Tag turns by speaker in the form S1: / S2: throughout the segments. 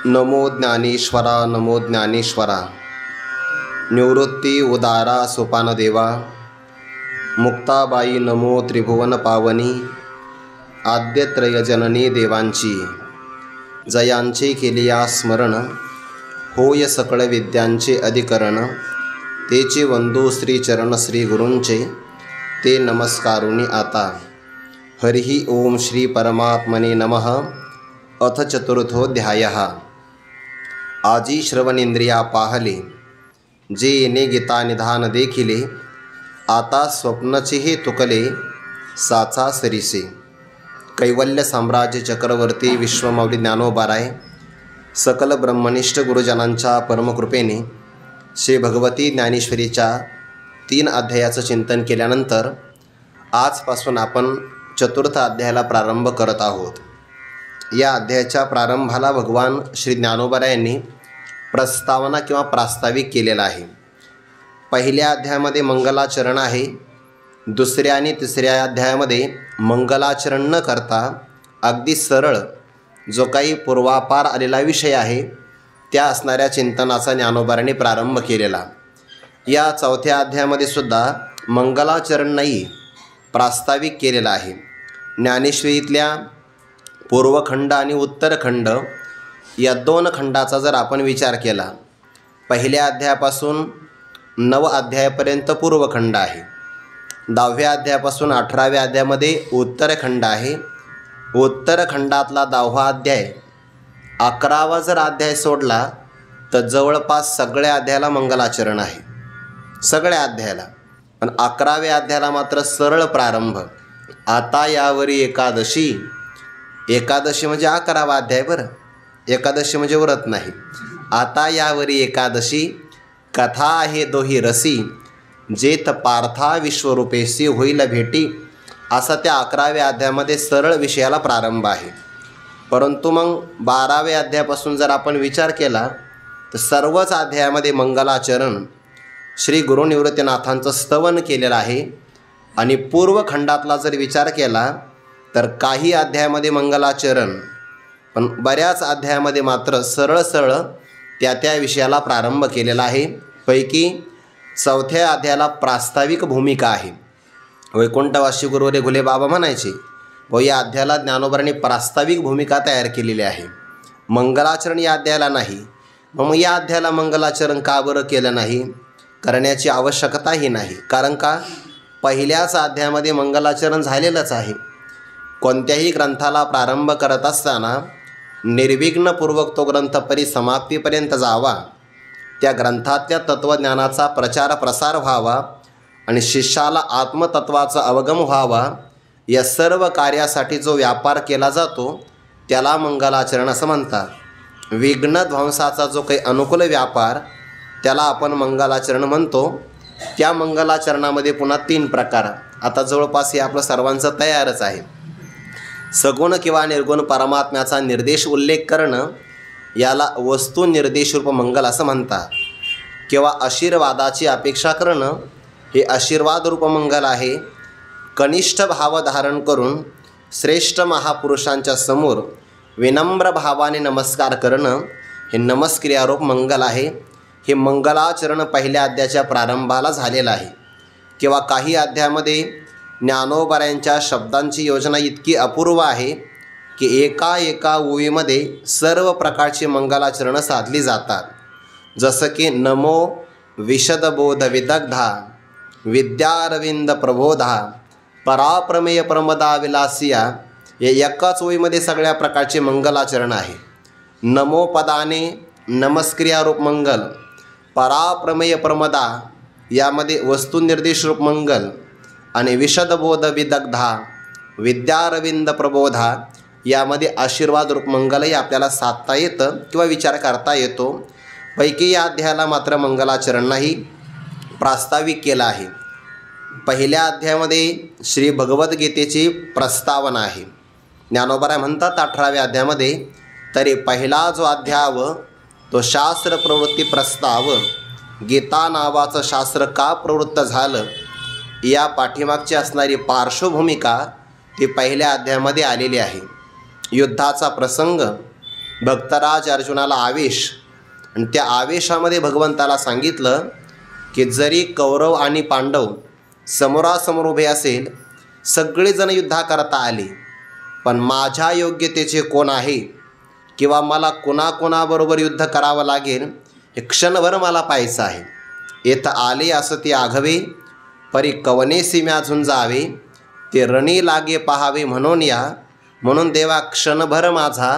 S1: नमो ज्ञानेश्वरा नमो ज्ञानेश्वरा। निवृत्ती उदारा सोपानदेवा। मुक्ताबाई नमो त्रिभुवन पावनी। आद्यत्रयजननी देवांची जयांचे केलिया स्मरण। होय सकळ विद्यांचे अधिकरण। तेचे वंदू श्रीचरण श्री गुरूंचे ते नमस्कारुनी आता। हरिः ओम श्री परमात्मने नमः। अथ चतुर्थोऽध्यायः। आजी श्रवणेंद्रिया पाहले, जे येणे गीता निधान देखिले। आता स्वप्नचेही तुकले, साचा सरीसे। कैवल्य साम्राज्य चक्रवर्ती विश्वमौली ज्ञानोबाराय सकल ब्रह्मनिष्ठ गुरुजनांच्या परमकृपेने श्री भगवती ज्ञानेश्वरीच्या 3 अध्यायाचं चिंतन केल्यानंतर आजपासून आपण चतुर्थ अध्यायाला प्रारंभ करत आहोत। या अध्यायाच्या प्रारंभाला भगवान श्री ज्ञानोबारायांनी प्रस्तावना किंवा प्रास्ताविक केलेला आहे। पहिल्या अध्यायामध्ये मंगलाचरण आहे। दुसऱ्या आणि तिसऱ्या अध्यायामध्ये मंगलाचरण न करता अगदी सरळ जो काही पूर्वापार आलेला विषय आहे त्या असणाऱ्या चिंतनाचा ज्ञानोबारांनी प्रारंभ केलेला। या चौथ्या अध्यायामध्ये सुद्धा मंगलाचरण नाही, प्रास्ताविक केलेला आहे। ज्ञानेश्वरीतल्या पूर्वखंड आणि उत्तरखंड या 2 खंडाचा जर आपण विचार केला, पहिल्या अध्यायापासून 9 अध्यायापर्यंत पूर्वखंड आहे। 10व्या अध्यायापासून 18व्या अध्यायामध्ये उत्तरखंड आहे। उत्तरखंडातला 10वा अध्याय 11वा जर अध्याय सोडला तर जवळपास सगळ्या अध्यायाला मंगलाचरण आहे, सगळ्या अध्यायाला। पण 11व्या अध्यायाला मात्र सरळ प्रारंभ। आता यावरी एकादशी। एकादशी म्हणजे 11वा अध्याय बरं, एकादशी म्हणजे व्रत नाही। आता यावरी एकादशी, कथा आहे दोही रसी। जेथ पार्था विश्वरूपेशी होईल भेटी, असा त्या 11व्या अध्यायामध्ये सरळ विषयाला प्रारंभ आहे। परंतु मग 12व्या अध्यायापासून जर आपण विचार केला तर सर्वच अध्यायामध्ये मंगलाचरण श्री गुरुनिवृत्तीनाथांचं स्तवन केलेलं आहे। आणि पूर्वखंडातला जर विचार केला तर काही अध्यायामध्ये मंगलाचरण, पण बऱ्याच अध्यायामध्ये मात्र सरळ सरळ त्या विषयाला प्रारंभ केलेला आहे। पैकी 4थ्या अध्यायाला प्रास्ताविक भूमिका आहे। वैकुंठवासी गुरुवरे घुले बाबा म्हणायचे, व या अध्यायाला ज्ञानोबारांनी प्रास्ताविक भूमिका तयार केलेली आहे, मंगलाचरण या अध्यायाला नाही। मग या अध्यायाला मंगलाचरण का बरं केलं नाही, करण्याची आवश्यकताही नाही। कारण का, पहिल्याच अध्यायामध्ये मंगलाचरण झालेलंच आहे। कोणत्याही ग्रंथाला प्रारंभ करत असताना निर्विघ्नपूर्वक तो ग्रंथ परिसमाप्तीपर्यंत जावा, त्या ग्रंथातल्या तत्त्वज्ञानाचा प्रचार प्रसार व्हावा आणि शिष्याला आत्मतत्वाचा अवगम व्हावा, या सर्व कार्यासाठी जो व्यापार केला जातो त्याला मंगलाचरण असं म्हणतात। विघ्नध्वंसाचा जो काही अनुकूल व्यापार त्याला आपण मंगलाचरण म्हणतो। त्या मंगलाचरणामध्ये पुन्हा 3 प्रकार, आता जवळपास हे आपलं सर्वांचं तयारच आहे। सगुण किंवा निर्गुण परमात्म्याचा निर्देश उल्लेख करणं याला वस्तू निर्देशरूप मंगल असं म्हणतात। किंवा आशीर्वादाची अपेक्षा करणं हे आशीर्वादरूप मंगल आहे। कनिष्ठ भाव धारण करून श्रेष्ठ महापुरुषांच्या समोर विनम्र भावाने नमस्कार करणं हे नमस्क्रियारूप मंगल आहे। हे मंगलाचरण पहिल्या अध्यायाच्या प्रारंभाला झालेलं आहे। किंवा काही अध्यायामध्ये ज्ञानोबारायांच्या शब्दांची योजना इतकी अपूर्व आहे की एका ओळीमध्ये सर्व प्रकारची मंगलाचरणं साधली जातात। जसं की नमो विशदबोध विदग्धा विद्यारविंद प्रबोधा पराप्रमेय प्रमदा विलासिया, या एकाच ओळीमध्ये सगळ्या प्रकारचे मंगलाचरण आहे। नमो पदाने नमस्क्रियारूप मंगल, पराप्रमेय प्रमदा यामध्ये वस्तुनिर्देशरूप मंगल, आणि विशदबोध विदग्धा विद्यारविंद प्रबोधा यामध्ये आशीर्वादरूप मंगलही आपल्याला साधता येतं किंवा विचार करता येतो। पैकी या अध्यायाला मात्र मंगलाचरण नाही, प्रास्ताविक केलं आहे। पहिल्या अध्यायामध्ये श्री भगवद्गीतेची प्रस्तावना आहे। ज्ञानोबाराय म्हणतात 18व्या अध्यायामध्ये, तरी पहिला जो अध्याय तो शास्त्र प्रवृत्ती प्रस्ताव, गीता नावाचं शास्त्र का प्रवृत्त झालं या पाठीमागची असणारी पार्श्वभूमिका ती पहिल्या अध्यायामध्ये आलेली आहे। युद्धाचा प्रसंग भक्तराज अर्जुनाला आवेश, आणि त्या आवेशामध्ये भगवंताला सांगितलं की जरी कौरव आणि पांडव समोरासमोर उभे असेल, सगळेजण युद्धाकरता आले, पण माझ्या योग्यतेचे कोण आहे किंवा मला कोणाकोणाबरोबर युद्ध करावं लागेल हे क्षणभर मला पाहायचं आहे. येथ आले असं ते आघवे, परी कवनेसी म्या झुंजावे, ते रणी लागे पहावे म्हणून या. म्हणून देवा क्षणभर माझा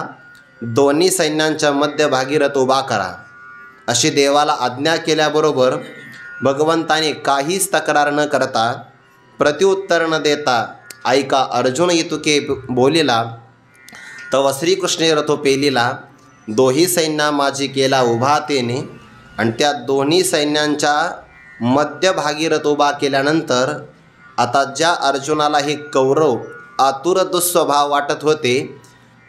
S1: दोन्ही सैन्यांच्या मध्यभागी रथ उभा करा. अशी देवाला आज्ञा केल्याबरोबर भगवंताने काहीच तक्रार न करता, प्रत्युत्तर न देता, ऐका अर्जुन इतुके बोलिला, तव श्रीकृष्णे रथो पेलिला, दोही सैन्या माझी केला उभा तेने. आणि त्या दोन्ही सैन्यांच्या मध्यभागी रथ उभा केल्यानंतर आता ज्या अर्जुनाला हे कौरव आतुर दुःस्वभाव वाटत होते,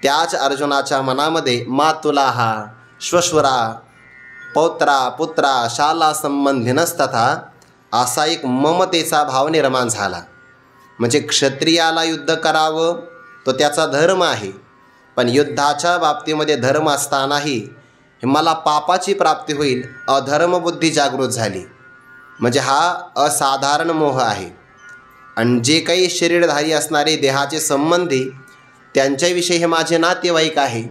S1: त्याच अर्जुनाच्या मनामध्ये मातुला हा श्वशुरा पौत्रा पुत्रा शाला संबंधिनस्तथा असा एक ममतेचा भाव निर्माण झाला. म्हणजे क्षत्रियाला युद्ध करावं तो त्याचा धर्म आहे, पण युद्धाच्या बाबतीमध्ये धर्म असतानाही मला पापाची प्राप्ती होईल, अधर्मबुद्धी जागृत झाली. म्हणजे हा असाधारण मोह आहे. आणि जे काही शरीरधारी असणारे देहाचे संबंधी त्यांच्याविषयी हे माझे नातेवाईक आहे,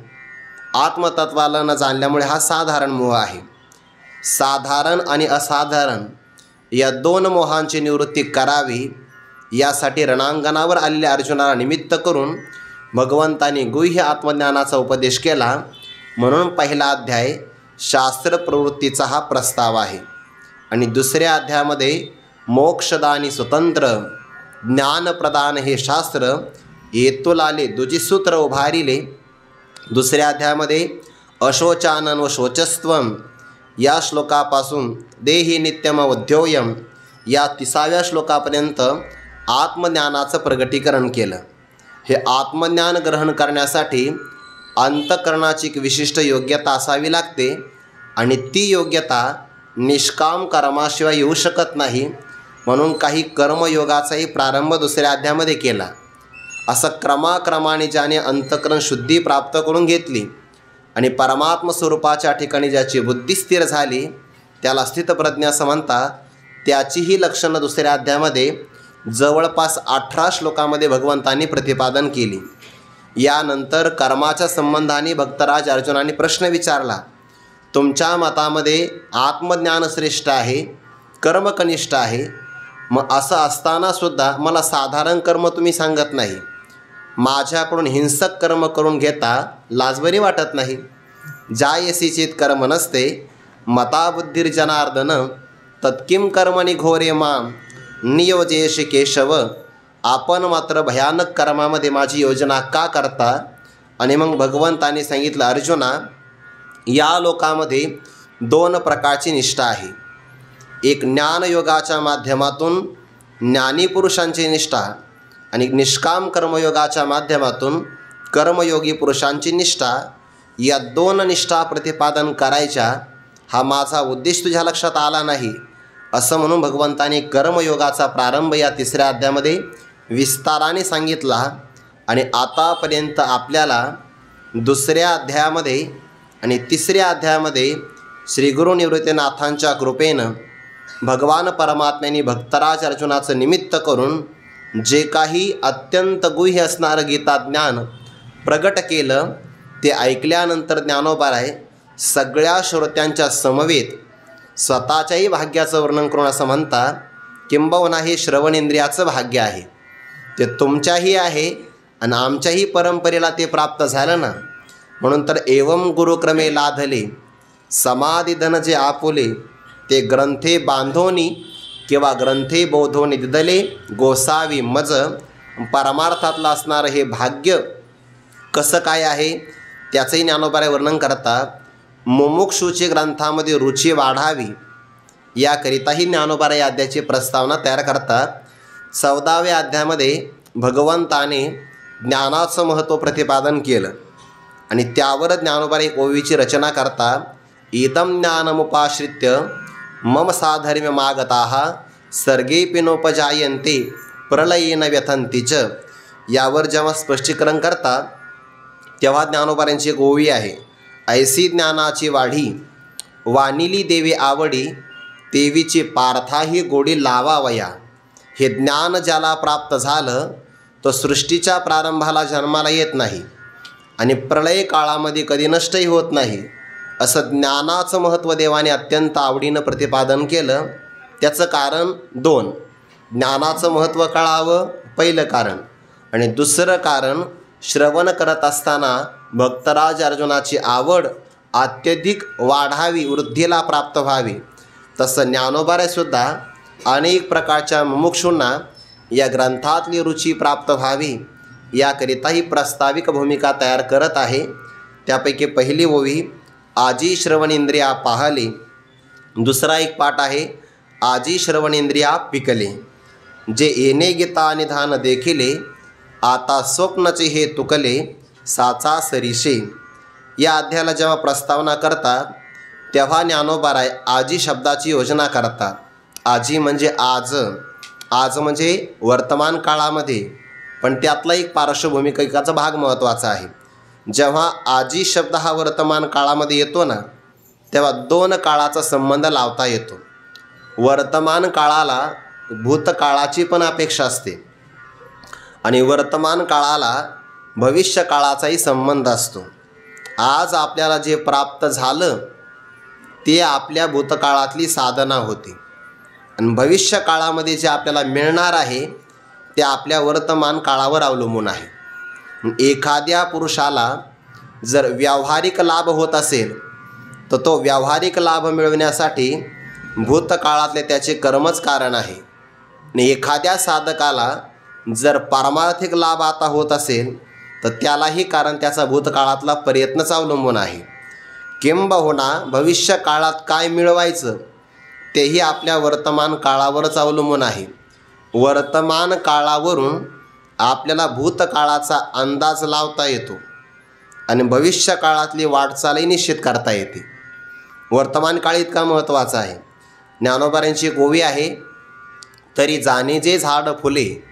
S1: आत्मतत्वाला न जाणल्यामुळे हा साधारण मोह आहे. साधारण आणि असाधारण या दोन मोहांची निवृत्ती करावी, यासाठी रणांगणावर आलेल्या अर्जुनाला निमित्त करून भगवंताने गुह्य आत्मज्ञानाचा उपदेश केला. म्हणून पहिला अध्याय शास्त्र प्रवृत्तीचा हा प्रस्ताव आहे. आणि दुसऱ्या अध्यायामध्ये मोक्षदानी स्वतंत्र ज्ञानप्रदान हे शास्त्र येतुलाले दुजिसूत्र उभारिले. दुसऱ्या अध्यायामध्ये अशोचानन व शोचस्त्वम या श्लोकापासून देही नित्यम उद्योयम या 30व्या श्लोकापर्यंत आत्मज्ञानाचं प्रगटीकरण केलं. हे आत्मज्ञान ग्रहण करण्यासाठी अंतःकरणाची एक विशिष्ट योग्यता असावी लागते, आणि ती योग्यता निष्काम कर्माशिवाय येऊ शकत नाही. म्हणून काही कर्मयोगाचाही प्रारंभ दुसऱ्या अध्यायामध्ये केला. असं क्रमाक्रमाने ज्याने अंतःकरण शुद्धी प्राप्त करून घेतली आणि परमात्म स्वरूपाच्या ठिकाणी ज्याची बुद्धी स्थिर झाली, त्याला स्थितप्रज्ञ असं म्हणतात. त्याचीही लक्षणं दुसऱ्या अध्यायामध्ये जवळपास 18 श्लोकामध्ये भगवंतांनी प्रतिपादन केली. यानंतर कर्माच्या संबंधाने भक्तराज अर्जुनाने प्रश्न विचारला, तुमच्या मतामध्ये आत्मज्ञान श्रेष्ठ आहे, कर्म कनिष्ठ आहे, मग असं असतानासुद्धा मला साधारण कर्म तुम्ही सांगत नाही, माझ्याकडून हिंसक कर्म करून घेता लाजबरी वाटत नाही. जायसी चेत कर्म नसते मताबुद्धिर्जनार्दन, तत्किम कर्मणी घोरे माम नियोजयश केशव. आपण मात्र भयानक कर्मामध्ये माझी योजना का करता? आणि मग भगवंताने सांगितलं, अर्जुना, या लोकामध्ये 2 प्रकारची निष्ठा आहे. एक ज्ञानयोगाच्या माध्यमातून ज्ञानी पुरुषांची निष्ठा, आणि निष्काम कर्मयोगाच्या माध्यमातून कर्मयोगी पुरुषांची निष्ठा. या 2 निष्ठा प्रतिपादन करायच्या हा माझा उद्देश तुझ्या लक्षात आला नाही, असं म्हणून भगवंताने कर्मयोगाचा प्रारंभ या 3ऱ्या अध्यायामध्ये विस्ताराने सांगितला. आणि आतापर्यंत आपल्याला 2ऱ्या अध्यायामध्ये आणि 3ऱ्या अध्यायामध्ये श्री गुरु निवृत्तीनाथांच्या कृपेनं भगवान परमात्म्यांनी भक्तराज अर्जुनाचं निमित्त करून जे काही अत्यंत गुह्य असणारं गीताज्ञान प्रगट केलं, ते ऐकल्यानंतर ज्ञानोबाराय सगळ्या श्रोत्यांच्या समवेत स्वतःच्याही भाग्याचं वर्णन करून असं म्हणतात, किंबहुना हे श्रवणेंद्रियाचं भाग्य आहे, ते तुमच्याही आहे आणि आमच्याही परंपरेला ते प्राप्त झालं ना. म्हणून तर एवं गुरुक्रमे लाधले समाधिधन जे आपुले, ते ग्रंथे बांधोनी किंवा ग्रंथे बोधोनी दिदले गोसावी मज. परमार्थातलं असणारं हे भाग्य कसं काय आहे त्याचंही ज्ञानोबाराय वर्णन करतात. मुमुक्षूची ग्रंथामध्ये रुची वाढावी याकरिताही ज्ञानोबाराय या अध्यायाची प्रस्तावना तयार करतात. 14व्या अध्यायामध्ये भगवंताने ज्ञानाचं महत्त्व प्रतिपादन केलं आणि त्यावर ज्ञानोबाराय एक ओवीची रचना करतात. इदं ज्ञानमुपाश्रित्य मम साधर्म्य मागताः सर्गेऽपि नोपजायन्ते प्रलयेन व्यथन्ति च. यावर जेव्हा स्पष्टीकरण करतात तेव्हा ज्ञानोबारायांची एक ओवी आहे. ऐसी ज्ञानाची वाढी वानिली देवी आवडी, देवीची पार्थाही गोडी लावावया. हे ज्ञान ज्याला प्राप्त झालं तो सृष्टीच्या प्रारंभाला जन्माला येत नाही आणि प्रलय काळामध्ये कधी नष्टही होत नाही. असं ज्ञानाचं महत्त्व देवाने अत्यंत आवडीनं प्रतिपादन केलं. त्याचं कारण दोन. ज्ञानाचं महत्त्व कळावं पहिलं कारण, आणि दुसरं कारण श्रवण करत असताना भक्तराज अर्जुनाची आवड अत्यधिक वाढावी, वृद्धीला प्राप्त व्हावी. तसं ज्ञानोबारेसुद्धा अनेक प्रकारच्या मुमुक्षूंना या ग्रंथातली रुची प्राप्त व्हावी याकरिता ही प्रास्ताविक भूमिका तयार करत आहे. त्यापैकी पहिली ओवी आजी श्रवणेंद्रिया पाहले. दुसरा एक पाठ आहे आजी श्रवणेंद्रिया पिकले. जे येणे गीता निधान देखिले, आता स्वप्नचे हे तुकले साचा सरीशे. या अध्यायाला जेव्हा प्रस्तावना करतात तेव्हा ज्ञानोबाराय आजी शब्दाची योजना करतात. आजी म्हणजे आज, आज म्हणजे वर्तमान काळामध्ये, पण त्यातला एक पार्श्वभूमिकेचा भाग महत्त्वाचा आहे. जेव्हा आजी शब्द हा वर्तमान काळामध्ये येतो ना, तेव्हा दोन काळाचा संबंध लावता येतो. वर्तमान काळाला भूतकाळाची पण अपेक्षा असते आणि वर्तमान काळाला भविष्य काळाचाही संबंध असतो. आज आपल्याला जे प्राप्त झालं ते आपल्या भूतकाळातली साधना होती आणि भविष्य काळामध्ये जे आपल्याला मिळणार आहे ते आपल्या वर्तमान काळावर अवलंबून आहे. एखाद्या पुरुषाला जर व्यावहारिक लाभ होत असेल तर तो व्यावहारिक लाभ मिळवण्यासाठी भूतकाळातले त्याचे कर्मच कारण आहे. आणि एखाद्या साधकाला जर पारमार्थिक लाभ आता होत असेल तर त्यालाही कारण त्याचा भूतकाळातला प्रयत्नच अवलंबून आहे. किंबहुना भविष्य काळात काय मिळवायचं तेही आपल्या वर्तमान काळावरच अवलंबून आहे. वर्तमान काळावरून आपल्याला भूतकाळाचा अंदाज लावता येतो आणि भविष्य काळातली वाटचालही निश्चित करता येते. वर्तमान काळ इतका महत्त्वाचा आहे. ज्ञानोबारांची एक ओवी आहे, तरी जाणे जे झाड फुले,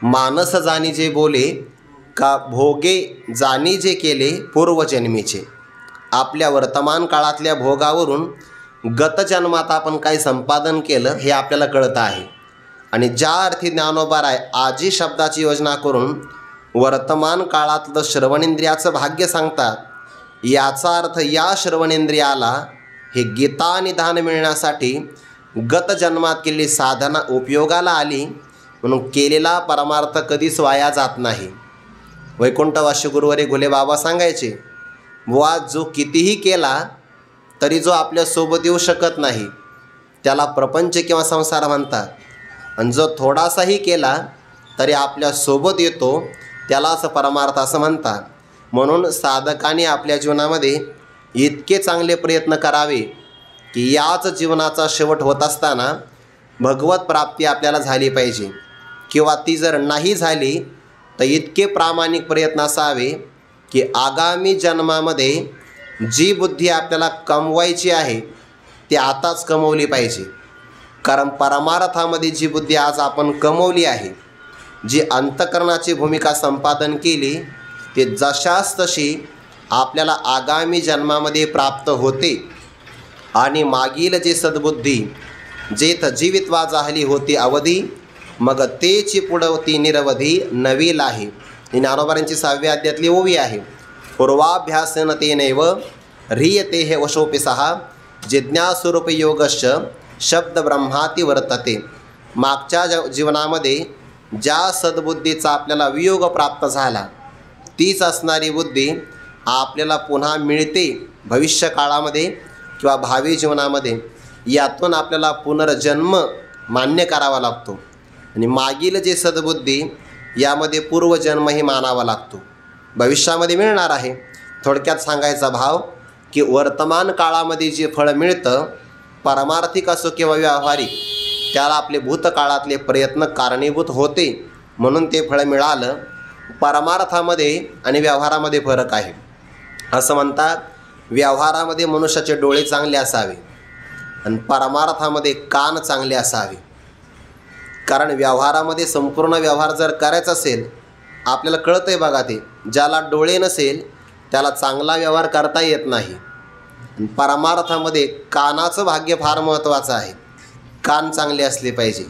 S1: मानस जाणी जे बोले, का भोगे जाणी जे केले पूर्वजन्मीचे. आपल्या वर्तमान काळातल्या भोगावरून गतजन्मात आपण काही संपादन केलं हे आपल्याला कळतं आहे. आणि ज्या अर्थी ज्ञानोबाराय आजी शब्दाची योजना करून वर्तमान काळातलं श्रवणेंद्रियाचं भाग्य सांगतात, याचा अर्थ या श्रवणेंद्रियाला हे गीता निधान मिळण्यासाठी गत जन्मात केलेली साधना उपयोगाला आली, म्हणून केलेला परमार्थ कधीच वाया जात नाही. वैकुंठवासी गुरुवारी घुले बाबा सांगायचे, बुवा जो कितीही केला तरी जो आपल्यासोबत येऊ शकत नाही त्याला प्रपंच किंवा संसार म्हणतात, आणि जो थोडासाही केला तरी आपल्यासोबत येतो त्यालाच परमार्थ असं म्हणतात. म्हणून साधकाने आपल्या जीवनामध्ये इतके चांगले प्रयत्न करावे की याच जीवनाचा शेवट होत असताना भगवत प्राप्ती आपल्याला झाली पाहिजे, किंवा ती जर नाही झाली तर इतके प्रामाणिक प्रयत्न असावे की आगामी जन्मामध्ये जी बुद्धी आपल्याला कमवायची आहे ती आताच कमवली पाहिजे. कारण परमार्थामध्ये जी बुद्धी आज आपण कमवली आहे, जी अंतःकरणाची भूमिका संपादन केली, ते जशास तशी आपल्याला आगामी जन्मामध्ये प्राप्त होते. आणि मागील जे सद्बुद्धी जेथ जीवित्वा जाहली होती अवधी, मग तेची पुढवती निरवधी नवी लाही. ही ज्ञानोबारांची 6व्या अध्यायातली ओवी आहे. पूर्वाभ्यासेन तेनैव ह्रियते हे वशोपि सहा, जिज्ञासूरूपयोगश्च शब्द ब्रह्माती वर्तते. मागच्या जीवनामध्ये ज्या सद्बुद्धीचा आपल्याला वियोग प्राप्त झाला तीच असणारी बुद्धी आपल्याला पुन्हा मिळते भविष्य काळामध्ये किंवा भावी जीवनामध्ये. यातून आपल्याला पुनर्जन्म मान्य करावा लागतो आणि मागील जे सद्बुद्धी यामध्ये पूर्वजन्मही मानावा लागतो, भविष्यामध्ये मिळणार आहे. थोडक्यात सांगायचा भाव की वर्तमान काळामध्ये जे फळ मिळतं, पारमार्थिक असो किंवा व्यावहारिक, त्याला आपले भूतकाळातले प्रयत्न कारणीभूत होते म्हणून ते फळ मिळालं. परमार्थामध्ये आणि व्यवहारामध्ये फरक आहे. असं म्हणतात, व्यवहारामध्ये मनुष्याचे डोळे चांगले असावे आणि परमार्थामध्ये कान चांगले असावे. कारण व्यवहारामध्ये संपूर्ण व्यवहार जर करायचा असेल, आपल्याला कळतं आहे बघा, ते ज्याला डोळे नसेल त्याला चांगला व्यवहार करता येत नाही. परमार्थामध्ये कानाचं भाग्य फार महत्त्वाचं आहे. कान चांगले असले पाहिजे.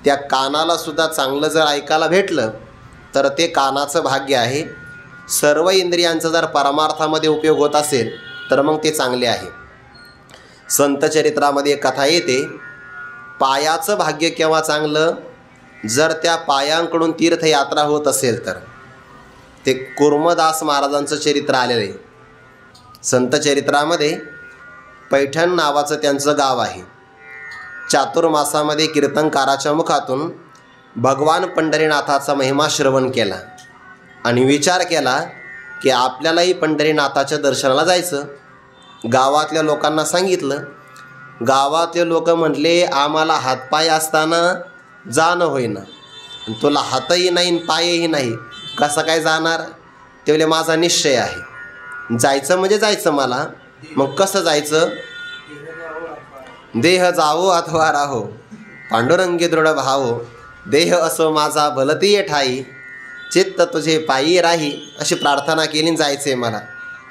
S1: त्या कानालासुद्धा चांगलं जर ऐकायला भेटलं तर ते कानाचं भाग्य आहे. सर्व इंद्रियांचा जर परमार्थामध्ये उपयोग होत असेल तर मग ते चांगले आहे. संत चरित्रामध्ये एक कथा येते, पायाचं भाग्य केव्हा चांगलं, जर त्या पायांकडून तीर्थयात्रा होत असेल तर. ते कुर्मदास महाराजांचं चरित्र आलेलं आहे. संत चरित्रामध्ये पैठण नावाचं त्यांचं गाव आहे. चातुर्मासामध्ये कीर्तनकाराच्या मुखातून भगवान पंढरीनाथाचा महिमा श्रवण केला आणि विचार केला की आपल्यालाही पंढरीनाथाच्या दर्शनाला जायचं. गावातल्या लोकांना सांगितलं. गावातले लोक म्हटले, आम्हाला हातपाय असताना जाणं होईना, तुला हातही नाही पायही नाही, कसं काय जाणार? ते बोले, माझा निश्चय आहे, जायचं म्हणजे जायचं मला. मग कसं जायचं? देह जावो अथवा राहो, पांडुरंगी दृढ भावो, देह असो माझा भलती ठाई, चित्त तुझे पायी राही, अशी प्रार्थना केली. जायचे मला.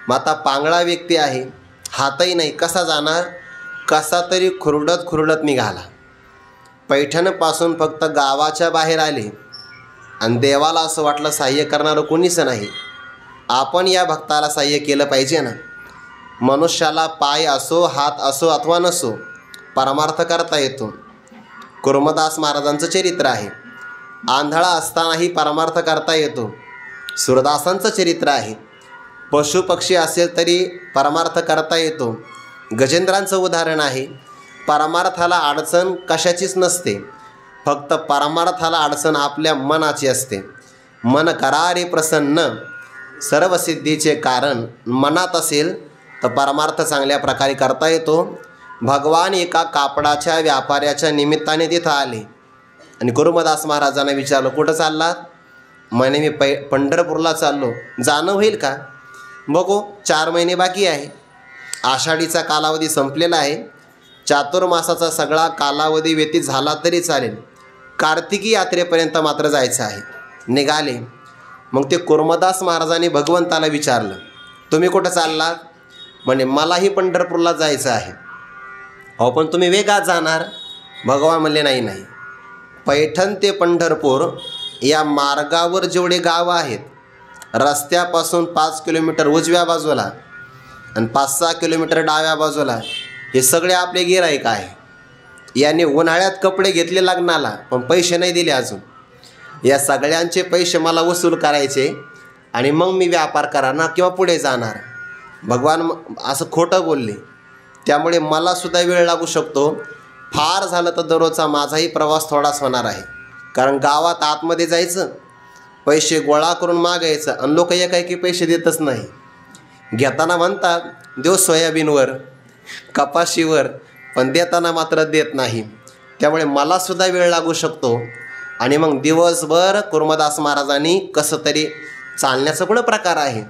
S1: मग आता पांगळा व्यक्ती आहे, हातही नाही, कसा जाणार? कसा तरी खुरडत निघाला. पैठणपासून फक्त गावाच्या बाहेर आले आणि देवाला असं वाटलं सहाय्य करणारं कोणीच नाही. आपण या भक्ताला सहाय्य केलं पाहिजे ना. मनुष्याला पाय असो, हात असो अथवा नसो, परमार्थ करता येतो. कुर्मदास महाराजांचं चरित्र आहे. आंधळा असतानाही परमार्थ करता येतो. सूरदासांचं चरित्र आहे. पशुपक्षी असेल तरी परमार्थ करता येतो. गजेंद्रांचं उदाहरण आहे. परमार्थाला अडचण कशाचीच नसते, फक्त परमार्थाला अडचण आपल्या मनाची असते. मन करारे प्रसन्न, सर्व सिद्धीचे कारण मनात असेल तर परमार्थ चांगल्या प्रकारे करता येतो. भगवान एका कापडाच्या व्यापाऱ्याच्या निमित्ताने तिथं आले आणि कुर्मदास महाराजांना विचारलं, कुठं चाललात? म्हणे, मी पंढरपूरला चाललो. जाणं होईल का? बघू, 4 महिने बाकी आहे. आषाढीचा कालावधी संपलेला आहे. चातुर्मासाचा सगळा कालावधी व्यतीत झाला तरी चालेल. कार्तिकी यात्रेपर्यंत मात्र जायचं आहे. निघाले. मग ते कुर्मदास महाराजांनी भगवंताला विचारलं, तुम्ही कुठं चाललात? म्हणे, मलाही पंढरपूरला जायचं आहे. अहो, पण तुम्ही वेगात जाणार. भगवान म्हणले, नाही, पैठण ते पंढरपूर या मार्गावर जेवढे गावं आहेत, रस्त्यापासून 5 किलोमीटर उजव्या बाजूला आणि 5-6 किलोमीटर डाव्या बाजूला हे सगळे आपले गिऱ्हाईक आहे. यांनी उन्हाळ्यात कपडे घेतले लग्नाला, पण पैसे नाही दिले अजून. या सगळ्यांचे पैसे मला वसूल करायचे आणि मग मी व्यापार करणार किंवा पुढे जाणार. भगवान असं खोटं बोलले. त्यामुळे मलासुद्धा वेळ लागू शकतो. फार झालं तर दररोजचा माझाही प्रवास थोडाच होणार आहे. कारण गावात आतमध्ये जायचं, पैसे गोळा करून मागायचं आणि लोक एकाएकी पैसे देतच नाही. घेताना म्हणतात देव सोयाबीनवर, कपाशीवर, पण देताना मात्र देत नाही. त्यामुळे मलासुद्धा वेळ लागू शकतो. आणि मग दिवसभर कुर्मदास महाराजांनी कसं तरी चालण्याचं पण प्रकार आहे,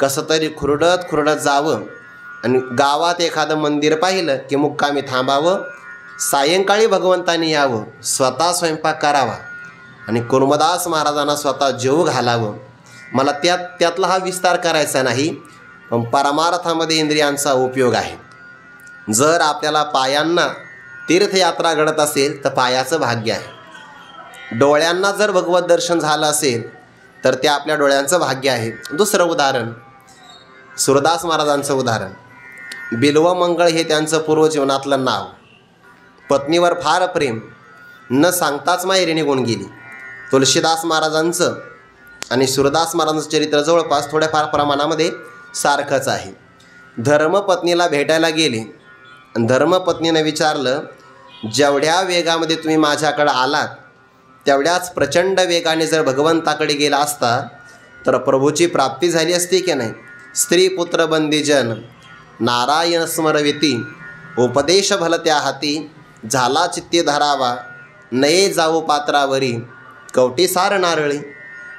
S1: कसं तरी खुरडत जावं आणि गावात एखादं मंदिर पाहिलं की मुक्कामी थांबावं. सायंकाळी भगवंतांनी यावं, स्वतः स्वयंपाक करावा आणि कुर्मदास महाराजांना स्वतः जेवू घालावं. मला त्यातला हा विस्तार करायचा नाही, पण परमार्थामध्ये इंद्रियांचा उपयोग आहे. जर आपल्याला पायांना तीर्थयात्रा घडत असेल तर पायाचं भाग्य आहे. डोळ्यांना जर भगवत दर्शन झालं असेल तर ते आपल्या डोळ्यांचं भाग्य आहे. दुसरं उदाहरण, सूरदास महाराजांचं उदाहरण. बिल्वमंगळ हे त्यांचं पूर्वजीवनातलं नाव. पत्नीवर फार प्रेम, न सांगताच माहेरी निघून गेली. तुलसीदास महाराजांचं आणि सूरदास महाराजांचं चरित्र जवळपास थोड्याफार प्रमाणामध्ये सारखंच आहे. धर्मपत्नीला भेटायला गेले. धर्मपत्नीनं विचारलं, जेवढ्या वेगामध्ये तुम्ही माझ्याकडं आलात तेवढ्याच प्रचंड वेगाने जर भगवंताकडे गेला असता तर प्रभूची प्राप्ती झाली असती की नाही? स्त्री पुत्र बंदीजन नारायण स्मरविती, उपदेश भलत्या हाती, झाला चित्ती धरावा, नये जाऊ पात्रावरी, कवटीसार नारळी.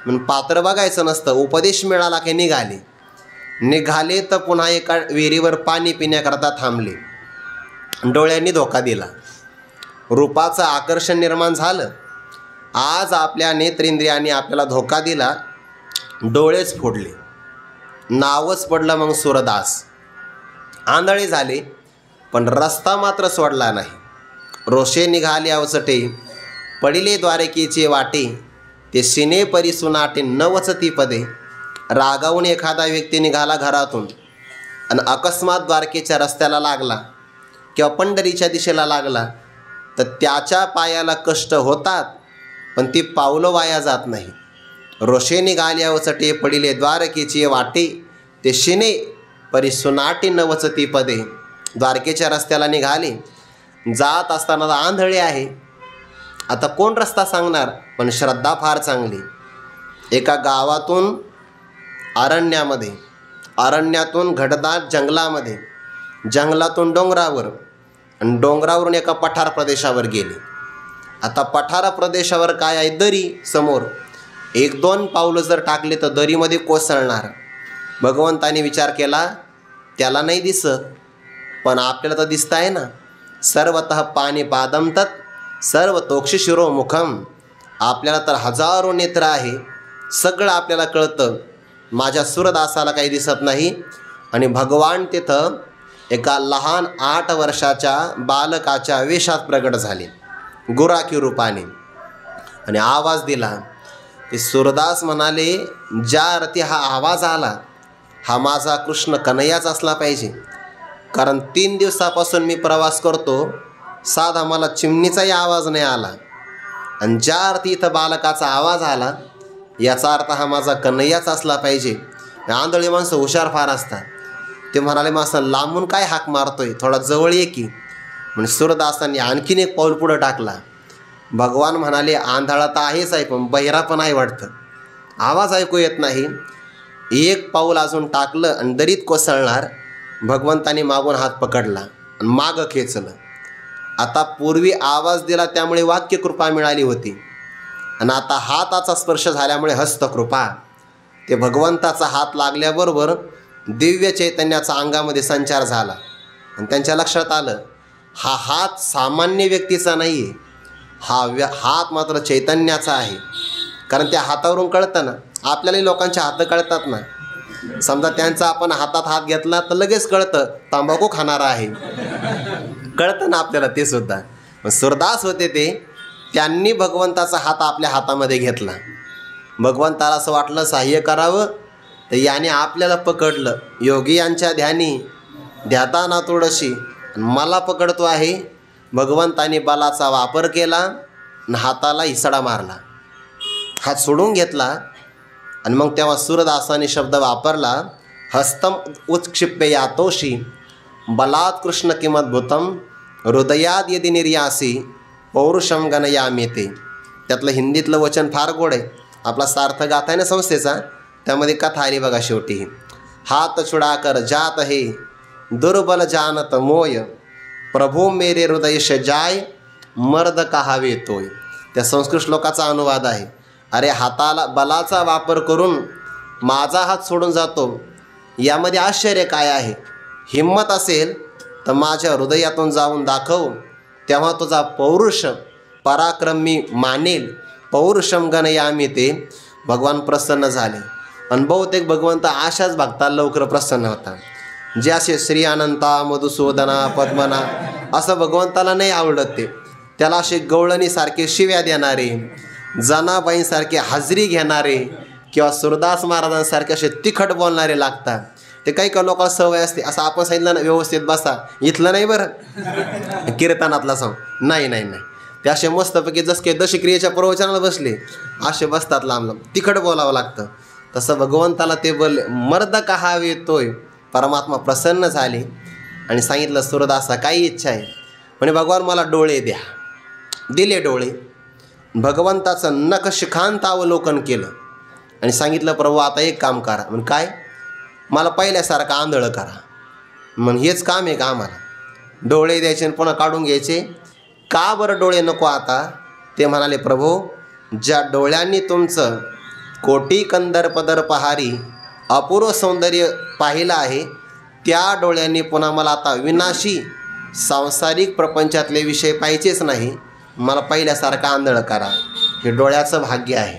S1: म्हणून पात्र बघायचं नसतं, उपदेश मिळाला की निघाले तर पुन्हा एका विहिरीवर पाणी पिण्याकरता थांबले. डोळ्यांनी धोका दिला. रूपाचं आकर्षण निर्माण झालं. आज आपल्या नेत्रेंद्रियांनी आपल्याला धोका दिला, डोळेच फोडले. नावच पडलं मग सूरदास. आंधळे झाले पण रस्ता मात्र सोडला नाही. रोषे निघाले अवचटे, पडिले द्वारकेचे वाटे, ते सिने परिसुनाटे नवचती पदे. रागावून एखादा व्यक्ती निघाला घरातून आणि अकस्मात द्वारकेच्या रस्त्याला लागला किंवा पंढरीच्या दिशेला लागला तर त्याच्या पायाला कष्ट होतात पण ती पावलं वाया जात नाही. रोषे निघाले अवचटे, पडिले द्वारकेचे वाटे, ते शिने परिसुनाटे नवचती पदे. द्वारकेच्या रस्त्याला निघाले, जात असताना आंधळे आहे. आता कोण रस्ता सांगणार? पण श्रद्धा फार चांगली. एका गावातून अरण्यातून घडदाट जंगलामध्ये, जंगलातून डोंगरावर आणि डोंगरावरून एका पठार प्रदेशावर गेले. आता पठार प्रदेशावर काय आहे? दरी समोर. 1-2 पावलं जर टाकले तर दरीमध्ये कोसळणार. भगवंताने विचार केला, त्याला नाही दिसत पण आपल्याला तर दिसत आहे ना. सर्वतः पाणी पादम तत् सर्व तोक्षी शिरो मुखम. आपल्याला तर हजारो नेत्र आहे, सगळं आपल्याला कळतं. माझ्या सूरदासाला काही दिसत नाही. आणि भगवान तिथं एका लहान 8 वर्षाच्या बालकाच्या वेशात प्रगट झाले, गुराखी रूपाने, आणि आवाज दिला. ते सूरदास म्हणाले, ज्या अर्थी हा आवाज आला हा माझा कृष्ण कन्हैयाच असला पाहिजे. कारण 3 दिवसापासून मी प्रवास करतो, साधा मला चिमणीचाही आवाज नाही आला. आणि ज्या अर्थी इथं बालकाचा आवाज आला याचा अर्थ हा माझा कन्हैयाच असला पाहिजे. आंधळी माणसं हुशार फार असतात. ते म्हणाले, माणसं लांबून काय हाक मारतोय, थोडा जवळ ये की. म्हणजे सूरदासांनी आणखीन एक पाऊल पुढं टाकला. भगवान म्हणाले, आंधळा तर आहेच आहे पण बहिरा पण आहे वाटतं, आवाज ऐकू येत नाही. 1 पाऊल अजून टाकलं आणि दरीत कोसळणार. भगवंतानी मागून हात पकडला आणि मागं खेचलं. आता पूर्वी आवाज दिला त्यामुळे वाक्यकृपा मिळाली होती आणि आता हाताचा स्पर्श झाल्यामुळे हस्तकृपा. ते भगवंताचा हात लागल्याबरोबर दिव्य चैतन्याचा अंगामध्ये संचार झाला आणि त्यांच्या लक्षात आलं, हा हात सामान्य व्यक्तीचा नाही आहे, हा हात मात्र चैतन्याचा आहे. कारण त्या हातावरून कळतं ना, आपल्यालाही लोकांचे हात कळतात ना. समजा त्यांचा आपण हातात हात घेतला तर लगेच कळतं तंबाखू खाणारा आहे, कळतं ना आपल्याला ते सुद्धा. पण सूरदास होते ते, त्यांनी भगवंताचा हात आपल्या हातामध्ये घेतला. भगवंताला असं वाटलं सहाय्य करावं तर याने आपल्याला पकडलं. योगी यांच्या ध्यानी ध्याता ना तोडशी, मला पकडतो आहे. भगवंताने बलाचा वापर केला आणि हाताला इसडा मारला, हात सोडून घेतला. आणि मग तेव्हा सूरदासाने शब्द वापरला, हस्तम उत्क्षिप्य यातोषी बलात् कृष्ण किमद्भुतम हृदयात यदि निर्यासी पौरुषम गणयामी ते. त्यातलं हिंदीतलं वचन फार गोड आहे. आपला सार्थ गाथा आहे ना संस्थेचा, त्यामध्ये कथा आली बघा शेवटी. हात छुडाकर जात हे दुर्बल जानत मोय, प्रभू मेरे हृदय जाय मर्द कहावे तोय. त्या संस्कृत श्लोकाचा अनुवाद आहे. अरे हाताला बलाचा वापर करून माझा हात सोडून जातो, यामध्ये आश्चर्य काय आहे? हिम्मत असेल तर माझ्या हृदयातून जाऊन दाखव, तेव्हा तुझा पौरुष पराक्रम मी मानेल. पौरुषम गणयामी ते. भगवान प्रसन्न झाले. आणि बहुतेक भगवंत अशाच भक्ताला लवकर प्रसन्न होता. जे असे श्री अनंता मधुसूदना पद्मना असं भगवंताला नाही आवडत. ते त्याला असे गवळणीसारखे शिव्या देणारे, जनाबाईंसारखे हाजरी घेणारे किंवा सूरदास महाराजांसारखे असे तिखट बोलणारे लागतात. ते काही लोकांना सवय असते, असं आपण सांगितलं ना व्यवस्थित बसा, इथलं नाही बरं कीर्तनातला सांग, नाही नाही नाही, ते असे मस्तपैकी जस काही दशक्रियेच्या प्रवचनाला बसले असे बसतात लांब लांब, तिखट बोलावं लागतं. तसं भगवंताला ते बोलले, मर्द कहावे येतोय. परमात्मा प्रसन्न झाले आणि सांगितलं, सूरदासा काही इच्छा आहे? म्हणे भगवान मला डोळे द्या. दिले डोळे. भगवंताचं नखशिखांत अवलोकन केलं आणि सांगितलं, प्रभू आता एक काम करा. म्हणजे काय? मला पहिल्यासारखं आंधळं करा. मग हेच काम आहे का आम्हाला? डोळे द्यायचे आणि पुन्हा काढून घ्यायचे? का बरं डोळे नको आता? ते म्हणाले, प्रभू ज्या डोळ्यांनी तुमचं कोटी कंदर पदर पहारी अपूर्व सौंदर्य पाहिलं आहे, त्या डोळ्यांनी पुन्हा मला आता विनाशी सांसारिक प्रपंचातले विषय पाहिजेच नाही. मला पहिल्यासारखं आंधळं करा. हे डोळ्याचं भाग्य आहे.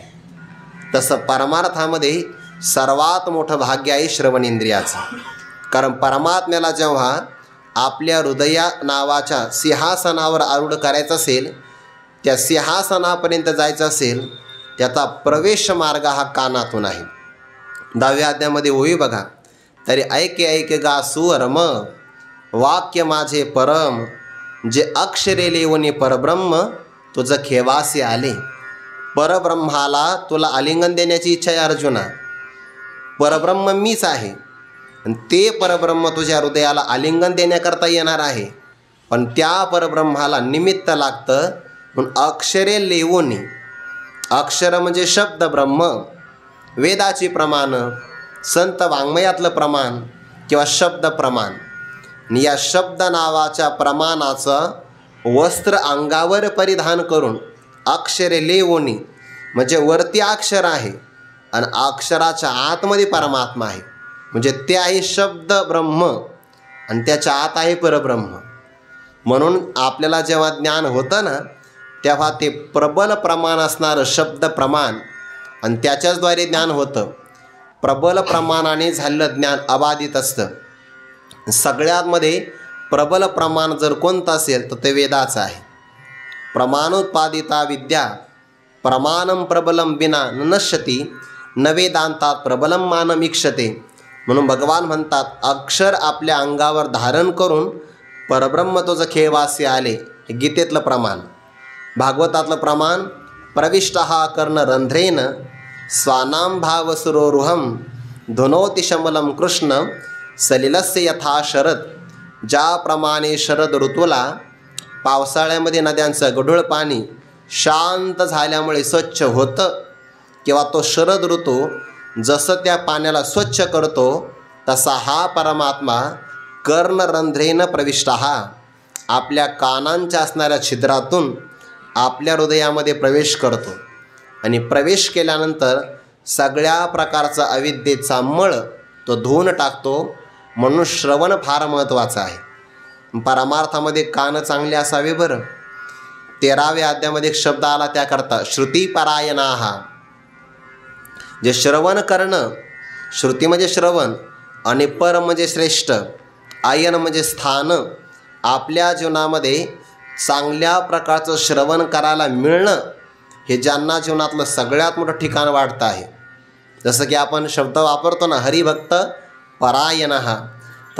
S1: तसं परमार्थामध्ये सर्वात मोठं भाग्य आहे श्रवण इंद्रियाचं. कारण परमात्म्याला जेव्हा आपल्या हृदया नावाच्या सिंहासनावर आरूढ करायचं असेल, त्या सिंहासनापर्यंत जायचं असेल, त्याचा प्रवेश मार्ग हा कानातून आहे. 10व्या अध्यायामध्ये होई बघा, तरी ऐके ऐके गा सुवर्म वाक्य माझे परम, जे अक्षरे लेवणी परब्रह्म तुझं खेवासे आले. परब्रह्माला तुला आलिंगन देण्याची इच्छा आहे अर्जुना. परब्रह्म मीच आहे आणि ते परब्रह्म तुझ्या हृदयाला आलिंगन देण्याकरता येणार आहे. पण त्या परब्रह्माला निमित्त लागतं. म्हणून अक्षरे लेवोनी, अक्षर म्हणजे शब्द ब्रह्म, वेदाची प्रमाण, संत वाङ्मयातलं प्रमाण किंवा शब्द प्रमाण. आणि या शब्द नावाच्या प्रमाणाचं वस्त्र अंगावर परिधान करून अक्षरे लेवोनी म्हणजे वरती अक्षर आहे आणि अक्षराच्या आतमध्ये परमात्मा आहे. म्हणजे ते आहे शब्द ब्रह्म आणि त्याच्या आत आहे परब्रह्म. म्हणून आपल्याला जेव्हा ज्ञान होतं ना, तेव्हा ते प्रबल प्रमाण असणारं शब्द प्रमाण आणि त्याच्याचद्वारे ज्ञान होतं. प्रबल प्रमाणाने झालेलं ज्ञान अबाधित असतं. सगळ्यांमध्ये प्रबल प्रमाण जर कोणतं असेल तर ते वेदाचं आहे. प्रमाणोत्पादिता विद्या प्रमाणम प्रबलम विना न नश्यती न वेदांतात प्रबलम मानमीक्षते. म्हणून भगवान म्हणतात, अक्षर आपल्या अंगावर धारण करून परब्रह्म तुझं खेवासे आले. हे गीतेतलं प्रमाण. भागवतातलं प्रमाण, प्रविष्ट हा कर्ण रंध्रेन स्वानाम भावसुरोरुहम धुनोति शमलम कृष्ण सलिलस्य यथा शरद. ज्याप्रमाणे शरद ऋतूला पावसाळ्यामध्ये नद्यांचं गढूळ पाणी शांत झाल्यामुळे स्वच्छ होतं, किंवा तो शरद ऋतू जसं त्या पाण्याला स्वच्छ करतो, तसा हा परमात्मा कर्णरंध्रेन प्रविष्ट हा आपल्या कानांच्या असणाऱ्या छिद्रातून आपल्या हृदयामध्ये प्रवेश करतो. आणि प्रवेश केल्यानंतर सगळ्या प्रकारचा अविद्येचा मळ तो धुवून टाकतो. म्हणून श्रवण फार महत्त्वाचं आहे. परमार्थामध्ये कान चांगले असावे बरं. 13व्या अध्यायामध्ये एक शब्द आला त्याकरता, श्रुतीपरायणाः. जे श्रवण करणं, श्रुती म्हणजे श्रवण आणि पर म्हणजे श्रेष्ठ, आयन म्हणजे स्थान. आपल्या जीवनामध्ये चांगल्या प्रकारचं श्रवण करायला मिळणं हे ज्यांना जीवनातलं सगळ्यात मोठं ठिकाण वाटतं आहे. जसं की आपण शब्द वापरतो ना, हरिभक्त परायणः,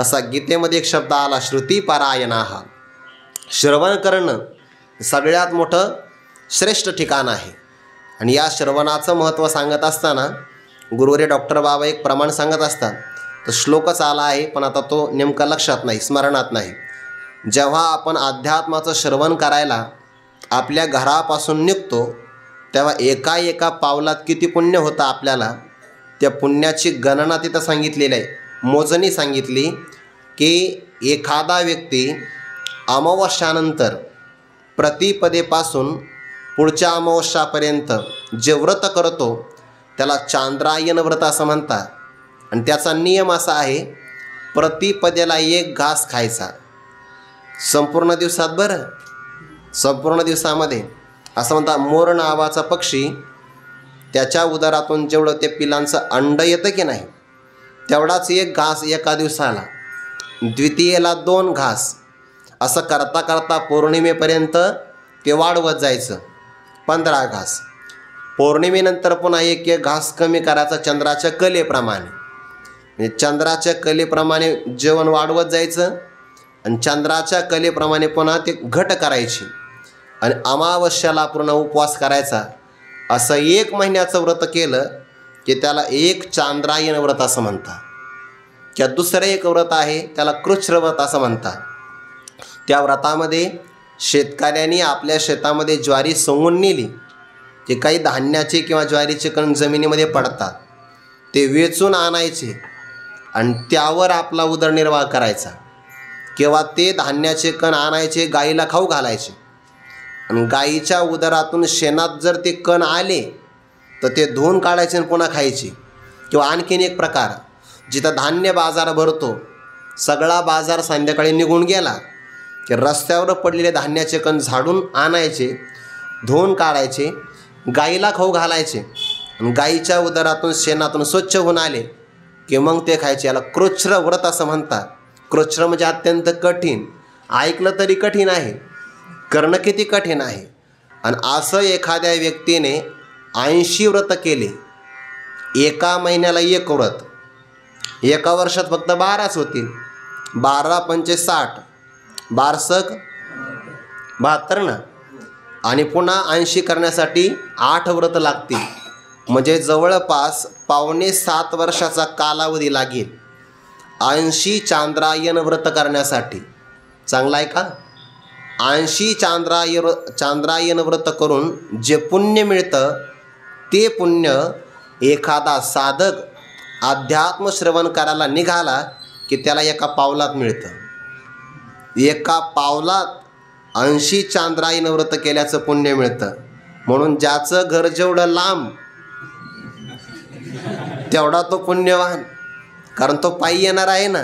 S1: तसा गीतेमध्ये एक शब्द आला, श्रुतीपरायणाः. श्रवण करणं सगळ्यात मोठं श्रेष्ठ ठिकाण आहे. आणि या श्रवणाचं महत्त्व सांगत असताना गुरुवर्य डॉक्टर बाबा एक प्रमाण सांगत असतात. तर श्लोकच आला आहे, पण आता तो नेमका लक्षात नाही, स्मरणात नाही. जेव्हा आपण अध्यात्माचं श्रवण करायला आपल्या घरापासून निघतो, तेव्हा एका एका पावलात किती पुण्य होतं आपल्याला, त्या पुण्याची गणना तिथं सांगितलेली आहे. मोजणी सांगितली की एखादा व्यक्ती अमावस्यानंतर प्रतिपदेपासून पुढच्या अमावस्यापर्यंत जे व्रत करतो त्याला चांद्रायन व्रत असं म्हणतात. आणि त्याचा नियम असा आहे, प्रतिपदेला 1 घास खायचा संपूर्ण दिवसात. बरं, संपूर्ण दिवसामध्ये असं म्हणतात, मोर नावाचा पक्षी त्याच्या उदरातून जेवढं ते पिलांचं अंड येतं की नाही, तेवढाच 1 घास एका दिवसाला, द्वितीयेला 2 घास, असं करता करता पौर्णिमेपर्यंत ते वाढवत जायचं, 15 घास. पौर्णिमेनंतर पुन्हा 1 घास कमी करायचा चंद्राच्या कलेप्रमाणे. म्हणजे चंद्राच्या कलेप्रमाणे जेवण वाढवत जायचं आणि चंद्राच्या कलेप्रमाणे पुन्हा ते घट करायची आणि अमावस्याला पूर्ण उपवास करायचा. असं 1 महिन्याचं व्रत केलं की त्याला 1 चांद्रायन व्रत असं म्हणतात. किंवा दुसरं एक व्रत आहे त्याला कृच्छ्र व्रत असं म्हणतात. त्या व्रतामध्ये शेतकऱ्यांनी आपल्या शेतामध्ये ज्वारी सोंगून नेली, जे काही धान्याचे किंवा ज्वारीचे कण जमिनीमध्ये पडतात ते वेचून आणायचे आणि त्यावर आपला उदरनिर्वाह करायचा. किंवा ते धान्याचे कण आणायचे, गाईला खाऊ घालायचे आणि गाईच्या उदरातून शेणात जर ते कण आले तर ते धुवून काढायचे आणि पुन्हा खायचे. किंवा आणखीन एक प्रकार, जिथं धान्य बाजार भरतो, सगळा बाजार संध्याकाळी निघून गेला की रस्त्यावर पडलेले धान्याचे कण झाडून आणायचे, धुवून काढायचे, गाईला खाऊ घालायचे गाईच्या उदरातून शेणातून स्वच्छ होऊन आले की मग ते खायचे. याला कृच्छ्र व्रत असं म्हणतात. कृच्छ्र म्हणजे अत्यंत कठीण. ऐकलं तरी कठीण आहे, करणं किती कठीण आहे. आणि असं एखाद्या व्यक्तीने 80 व्रत केले, एका महिन्याला एक व्रत, एका वर्षात फक्त 12च होतील. 12 पंचे 60, 12 72 ना. आणि पुन्हा 80 करण्यासाठी 8 व्रत लागतील. म्हणजे जवळपास 6.25 वर्षाचा कालावधी लागेल 80 चांद्रायन व्रत करण्यासाठी. चांगलं आहे का? 80 चांद्रायन व्रत करून जे पुण्य मिळतं ते पुण्य एखादा साधक अध्यात्म श्रवण करायला निघाला की त्याला एका पावलात मिळतं. एका पावलात 80 चांद्रायन व्रत केल्याचं पुण्य मिळतं. म्हणून ज्याचं घर जेवढं लांब तेवढा तो पुण्यवान, कारण तो पायी येणार आहे ना.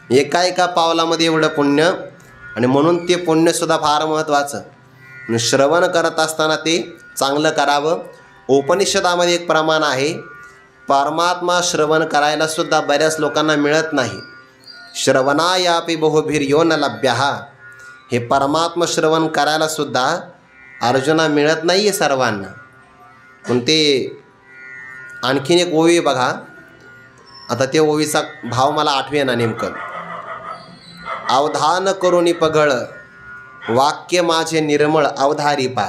S1: एका पावलामध्ये एवढं पुण्य. आणि म्हणून ते पुण्यसुद्धा फार महत्त्वाचं. श्रवण करत असताना ते चांगलं करावं. उपनिषदामध्ये एक प्रमाण आहे, परमात्मा श्रवण करायलासुद्धा बऱ्याच लोकांना मिळत नाही. श्रवणायापि बहुभिर्यो न लभ्यः. हे परमात्मा श्रवण करायलासुद्धा अर्जुना मिळत नाही आहे सर्वांना. पण ते आणखीन एक ओवी बघा. आता ते ओवीचा भाव मला आठवेना नेमकं. अवधान करुणी पघळ वाक्य माझे निर्मळ अवधारी पा.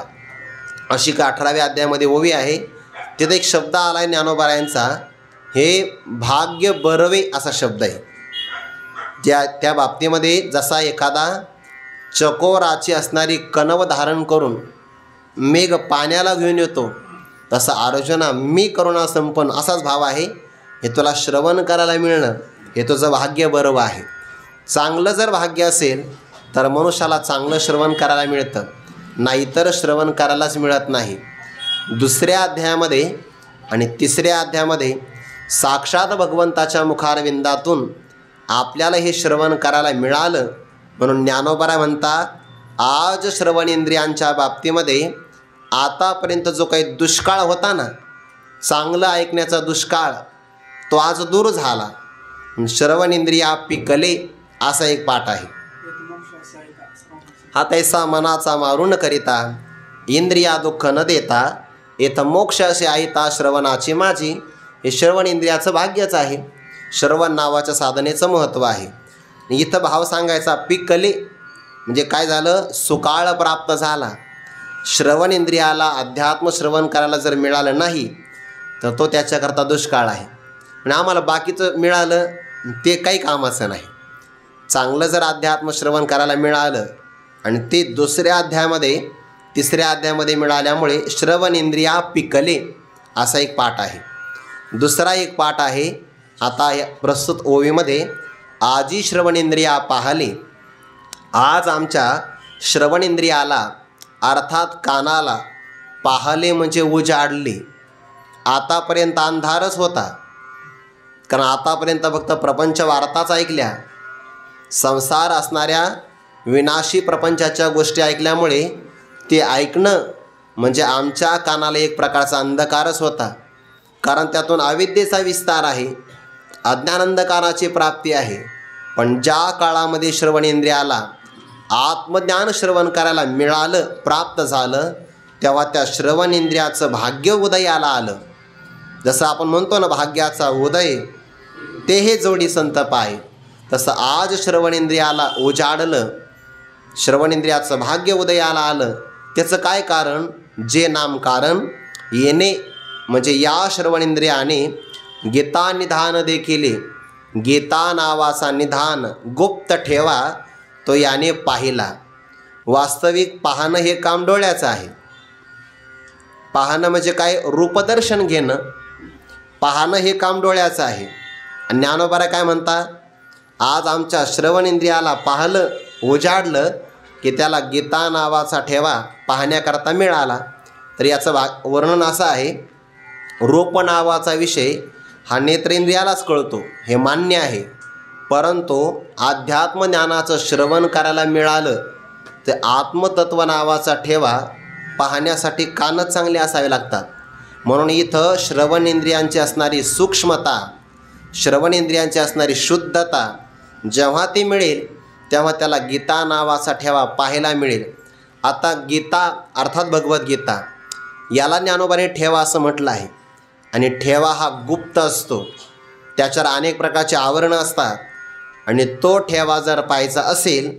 S1: अशी का 18व्या अध्यायामध्ये ओवी आहे. तिथे एक शब्द आला आहे ज्ञानोबा यांचा, हे भाग्य बरवे असा शब्द आहे. त्या बाबतीमध्ये जसा एखादा चकोराची असणारी कणव धारण करून मेघ पाण्याला घेऊन येतो, तसा अर्जुना मी करुणा संपन्न असाच भाव आहे. हे तुला श्रवण करायला मिळणं हे तुझं भाग्य बरं आहे. चांगलं जर भाग्य असेल तर मनुष्याला चांगलं श्रवण करायला मिळतं, नाहीतर श्रवण करायलाच मिळत नाही. 2ऱ्या अध्यायामध्ये आणि 3ऱ्या अध्यायामध्ये साक्षात भगवंताच्या मुखारविंदातून आपल्याला हे श्रवण करायला मिळालं. म्हणून ज्ञानोबा म्हणतात, आज श्रवणेंद्रियांच्या बाबतीमध्ये आतापर्यंत जो काही दुष्काळ होता ना, चांगलं ऐकण्याचा दुष्काळ, तो आज दूर झाला. श्रवणेंद्रिया पिकले असा एक पाठ आहे. हा तैसा मनाचा मारून करिता इंद्रिया दुःख न देता येथ मोक्ष असे आहिता श्रवणाची माझी. हे श्रवण इंद्रियाचं भाग्यच आहे. श्रवण नावाच्या साधनेचं महत्त्व आहे. इथं भाव सांगायचा पिकले म्हणजे काय झालं, सुकाळ प्राप्त झाला. श्रवण इंद्रियाला अध्यात्म श्रवण करायला जर मिळालं नाही तर तो त्याच्याकरता दुष्काळ आहे. आणि आम्हाला बाकीचं मिळालं ते काही कामाचं नाही. चांगलं जर अध्यात्म श्रवण करायला मिळालं आणि ते 2ऱ्या अध्यायामध्ये 3ऱ्या अध्यायामध्ये मिळाल्यामुळे श्रवण इंद्रिया पिकले असा एक पाठ आहे. 2रा एक पाठ आहे आता या प्रस्तुत ओवीमध्ये, आजी श्रवणेंद्रिया पाहले. आज आमच्या श्रवणेंद्रियाला अर्थात कानाला पाहले म्हणजे उजाडले. आतापर्यंत अंधारच होता, कारण आतापर्यंत फक्त प्रपंच वार्ताच ऐकल्या, संसार असणाऱ्या विनाशी प्रपंचाच्या गोष्टी ऐकल्यामुळे ते ऐकणं म्हणजे आमच्या कानाला एक प्रकारचा अंधकारच होता. कारण त्यातून अविद्येचा विस्तार आहे, अज्ञानंधकाराची प्राप्ती आहे. पण ज्या काळामध्ये श्रवणेंद्रियाला आत्मज्ञान श्रवण करायला मिळालं, प्राप्त झालं, तेव्हा त्या श्रवणेंद्रियाचं भाग्य उदयाला आलं. जसं आपण म्हणतो ना भाग्याचा उदय ते हे जोडी संत पाय, तसं आज श्रवणेंद्रियाला उजाडलं, श्रवणेंद्रियाचं भाग्य उदयाला आलं. त्याचं काय कारण, जे नाम कारण येणे म्हणजे या श्रवणेंद्रियाने गीता निधान देखिले. गीता नावाचा निधान गुप्त ठेवा तो याने पाहिला. वास्तविक पाहणं हे काम डोळ्याचं आहे. पाहणं म्हणजे काय, रूपदर्शन घेणं. पाहणं हे काम डोळ्याचं आहे. आणि ज्ञानोबा काय म्हणतात, आज आमच्या श्रवणेंद्रियाला पाहलं, उजाडलं की त्याला गीता नावाचा ठेवा पाहण्याकरता मिळाला. तर याचं वर्णन असं आहे, रूप नावाचा विषय हा नेत्रेंद्रियालाच कळतो हे मान्य आहे, परंतु अध्यात्मज्ञानाचं श्रवण करायला मिळालं तर आत्मतत्व नावाचा ठेवा पाहण्यासाठी कानच चांगले असावे लागतात. म्हणून इथं श्रवणेंद्रियांची असणारी सूक्ष्मता, श्रवणेंद्रियांची असणारी शुद्धता जेव्हा ती मिळेल तेव्हा त्याला गीता नावाचा ठेवा पाहायला मिळेल. आता गीता अर्थात भगवद्गीता याला ज्ञानोबाने ठेवा असं म्हटलं आहे. आणि ठेवा हा गुप्त असतो, त्याच्यावर अनेक प्रकारचे आवरणं असतात. आणि तो ठेवा जर पाहायचा असेल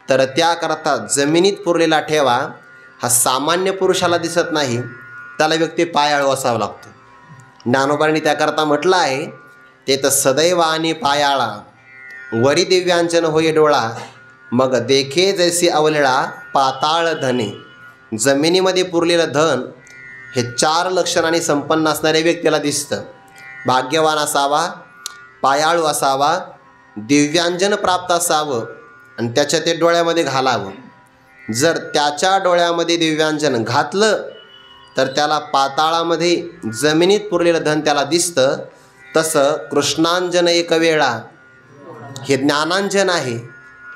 S1: तर त्याकरता जमिनीत पुरलेला ठेवा हा सामान्य पुरुषाला दिसत नाही, त्याला व्यक्ती पायाळू असावा लागतो. ज्ञानोबाने त्याकरता म्हटलं आहे ते तर सदैव आणि पायाळा वरी दिव्यांजन होई डोळा, मग देखे जैसी अवलिळा पाताळ धने. जमिनीमध्ये पुरलेलं धन हे 4 लक्षणांनी संपन्न असणाऱ्या व्यक्तीला दिसतं. भाग्यवान असावा, पायाळू असावा, दिव्यांजन प्राप्त असावं आणि त्याच्या ते डोळ्यामध्ये घालावं. जर त्याच्या डोळ्यामध्ये दिव्यांजन घातलं तर त्याला पाताळामध्ये जमिनीत पुरलेलं धन त्याला दिसतं. तसं कृष्णांजन एक वेळा हे ज्ञानांजन आहे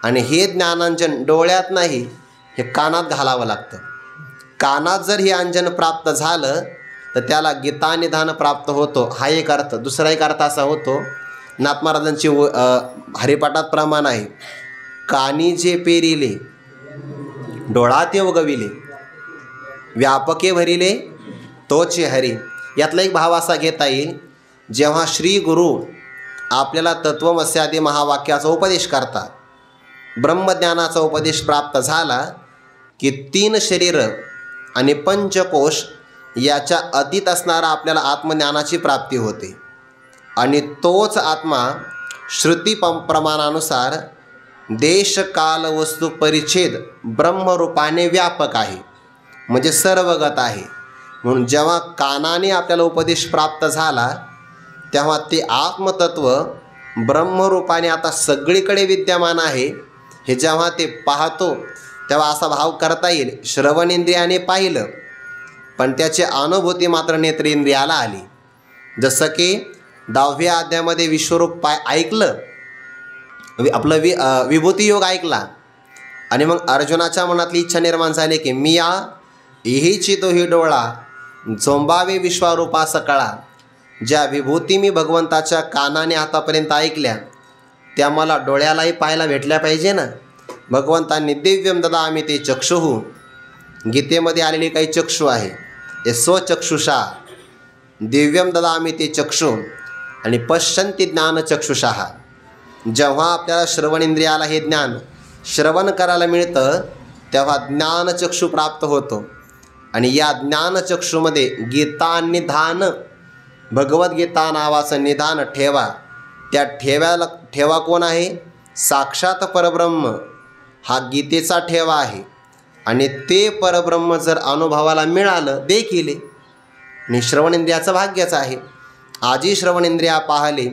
S1: आणि हे ज्ञानांजन डोळ्यात नाही, हे कानात घालावं लागतं. कानात जर हे अंजन प्राप्त झालं तर त्याला गीतानिधान प्राप्त होतो. हा एक अर्थ. दुसरा एक अर्थ असा होतो, नाथ महाराजांची हरिपाठात प्रमाण आहे, कानी जे पेरिले डोळा ते उगविले, व्यापके भरिले तोचे हरी. यातला एक भाव असा घेता येईल, जेव्हा श्री गुरु आपल्याला तत्वमस्यादी महावाक्याचा उपदेश करतात, ब्रह्मज्ञानाचा उपदेश प्राप्त झाला की 3 शरीरं आणि पंचकोश याच्या अतीत असणारा आपल्याला आत्मज्ञानाची प्राप्ती होते. आणि तोच आत्मा श्रुती प्रमाणानुसार देश काल वस्तू परिच्छेद ब्रह्मरूपाने व्यापक आहे, म्हणजे सर्वगत आहे. म्हणून जेव्हा कानाने आपल्याला उपदेश प्राप्त झाला तेव्हा ते आत्मतत्व ब्रह्मरूपाने आता सगळीकडे विद्यमान आहे हे जेव्हा ते पाहतो तेव्हा असा भाव करता येईल, श्रवणेंद्रियाने पाहिलं पण त्याची अनुभूती मात्र नेत्रेंद्रियाला आली. जसं की 10व्या अध्यायामध्ये विश्वरूप ऐकलं, आपलं विभूती योग ऐकला आणि मग अर्जुनाच्या मनातली इच्छा निर्माण झाली की मी या इहीची तो ही डोळा झोंबावे विश्वरूपा सकळा. ज्या विभूती मी भगवंताच्या कानाने आतापर्यंत ऐकल्या त्या मला डोळ्यालाही पाहायला भेटल्या पाहिजे ना. भगवंतांनी दिव्यम ददामि ते चक्षुः, गीतेमध्ये आलेली काही चक्षु आहे, ते स्वचक्षुषा दिव्यम ददामि ते चक्षु आणि पश्यन्ति ज्ञानचक्षुषाः. जेव्हा आपल्याला श्रवणेंद्रियाला हे ज्ञान श्रवण करायला मिळतं तेव्हा ज्ञानचक्षु प्राप्त होतो. आणि या ज्ञानचक्षुमध्ये गीतानिधान, भगवद्गीता नावाचं निधान ठेवा, त्या ठेवा कोण आहे? साक्षात परब्रह्म हा गीतेचा ठेवा आहे. आणि ते परब्रह्म जर अनुभवाला मिळालं देखील आणि श्रवणेंद्रियाचं भाग्यच आहे. आजी श्रवणेंद्रिया पाहले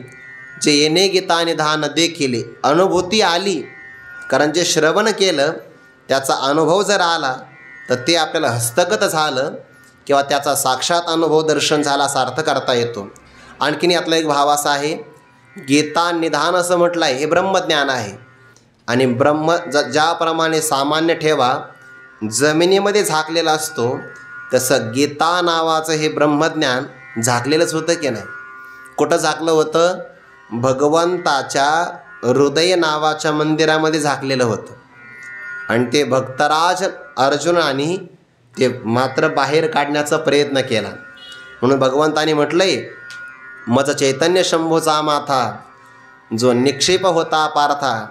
S1: जे येणे गीता निधान देखील, अनुभूती आली. कारण जे श्रवण केलं त्याचा अनुभव जर आला तर ते आपल्याला हस्तगत झालं किंवा त्याचा साक्षात अनुभव दर्शन झाला सार्थ करता येतो. आणखीन यातला एक भाव असा आहे, गीता निधान असं म्हटलं आहे हे ब्रह्मज्ञान आहे. आणि ज्याप्रमाणे सामान्य ठेवा जमिनीमध्ये झाकलेला असतो तसं गीता नावाचं हे ब्रह्मज्ञान झाकलेलंच होतं की नाही. कुठं झाकलं होतं? भगवंताच्या हृदय नावाच्या मंदिरामध्ये झाकलेलं होतं. आणि ते भक्तराज अर्जुनाने ते मात्र बाहेर काढण्याचा प्रयत्न केला. म्हणून भगवंताने म्हटलंय, मज चैतन्य शंभूचा माथा जो निक्षेप होता पार्था,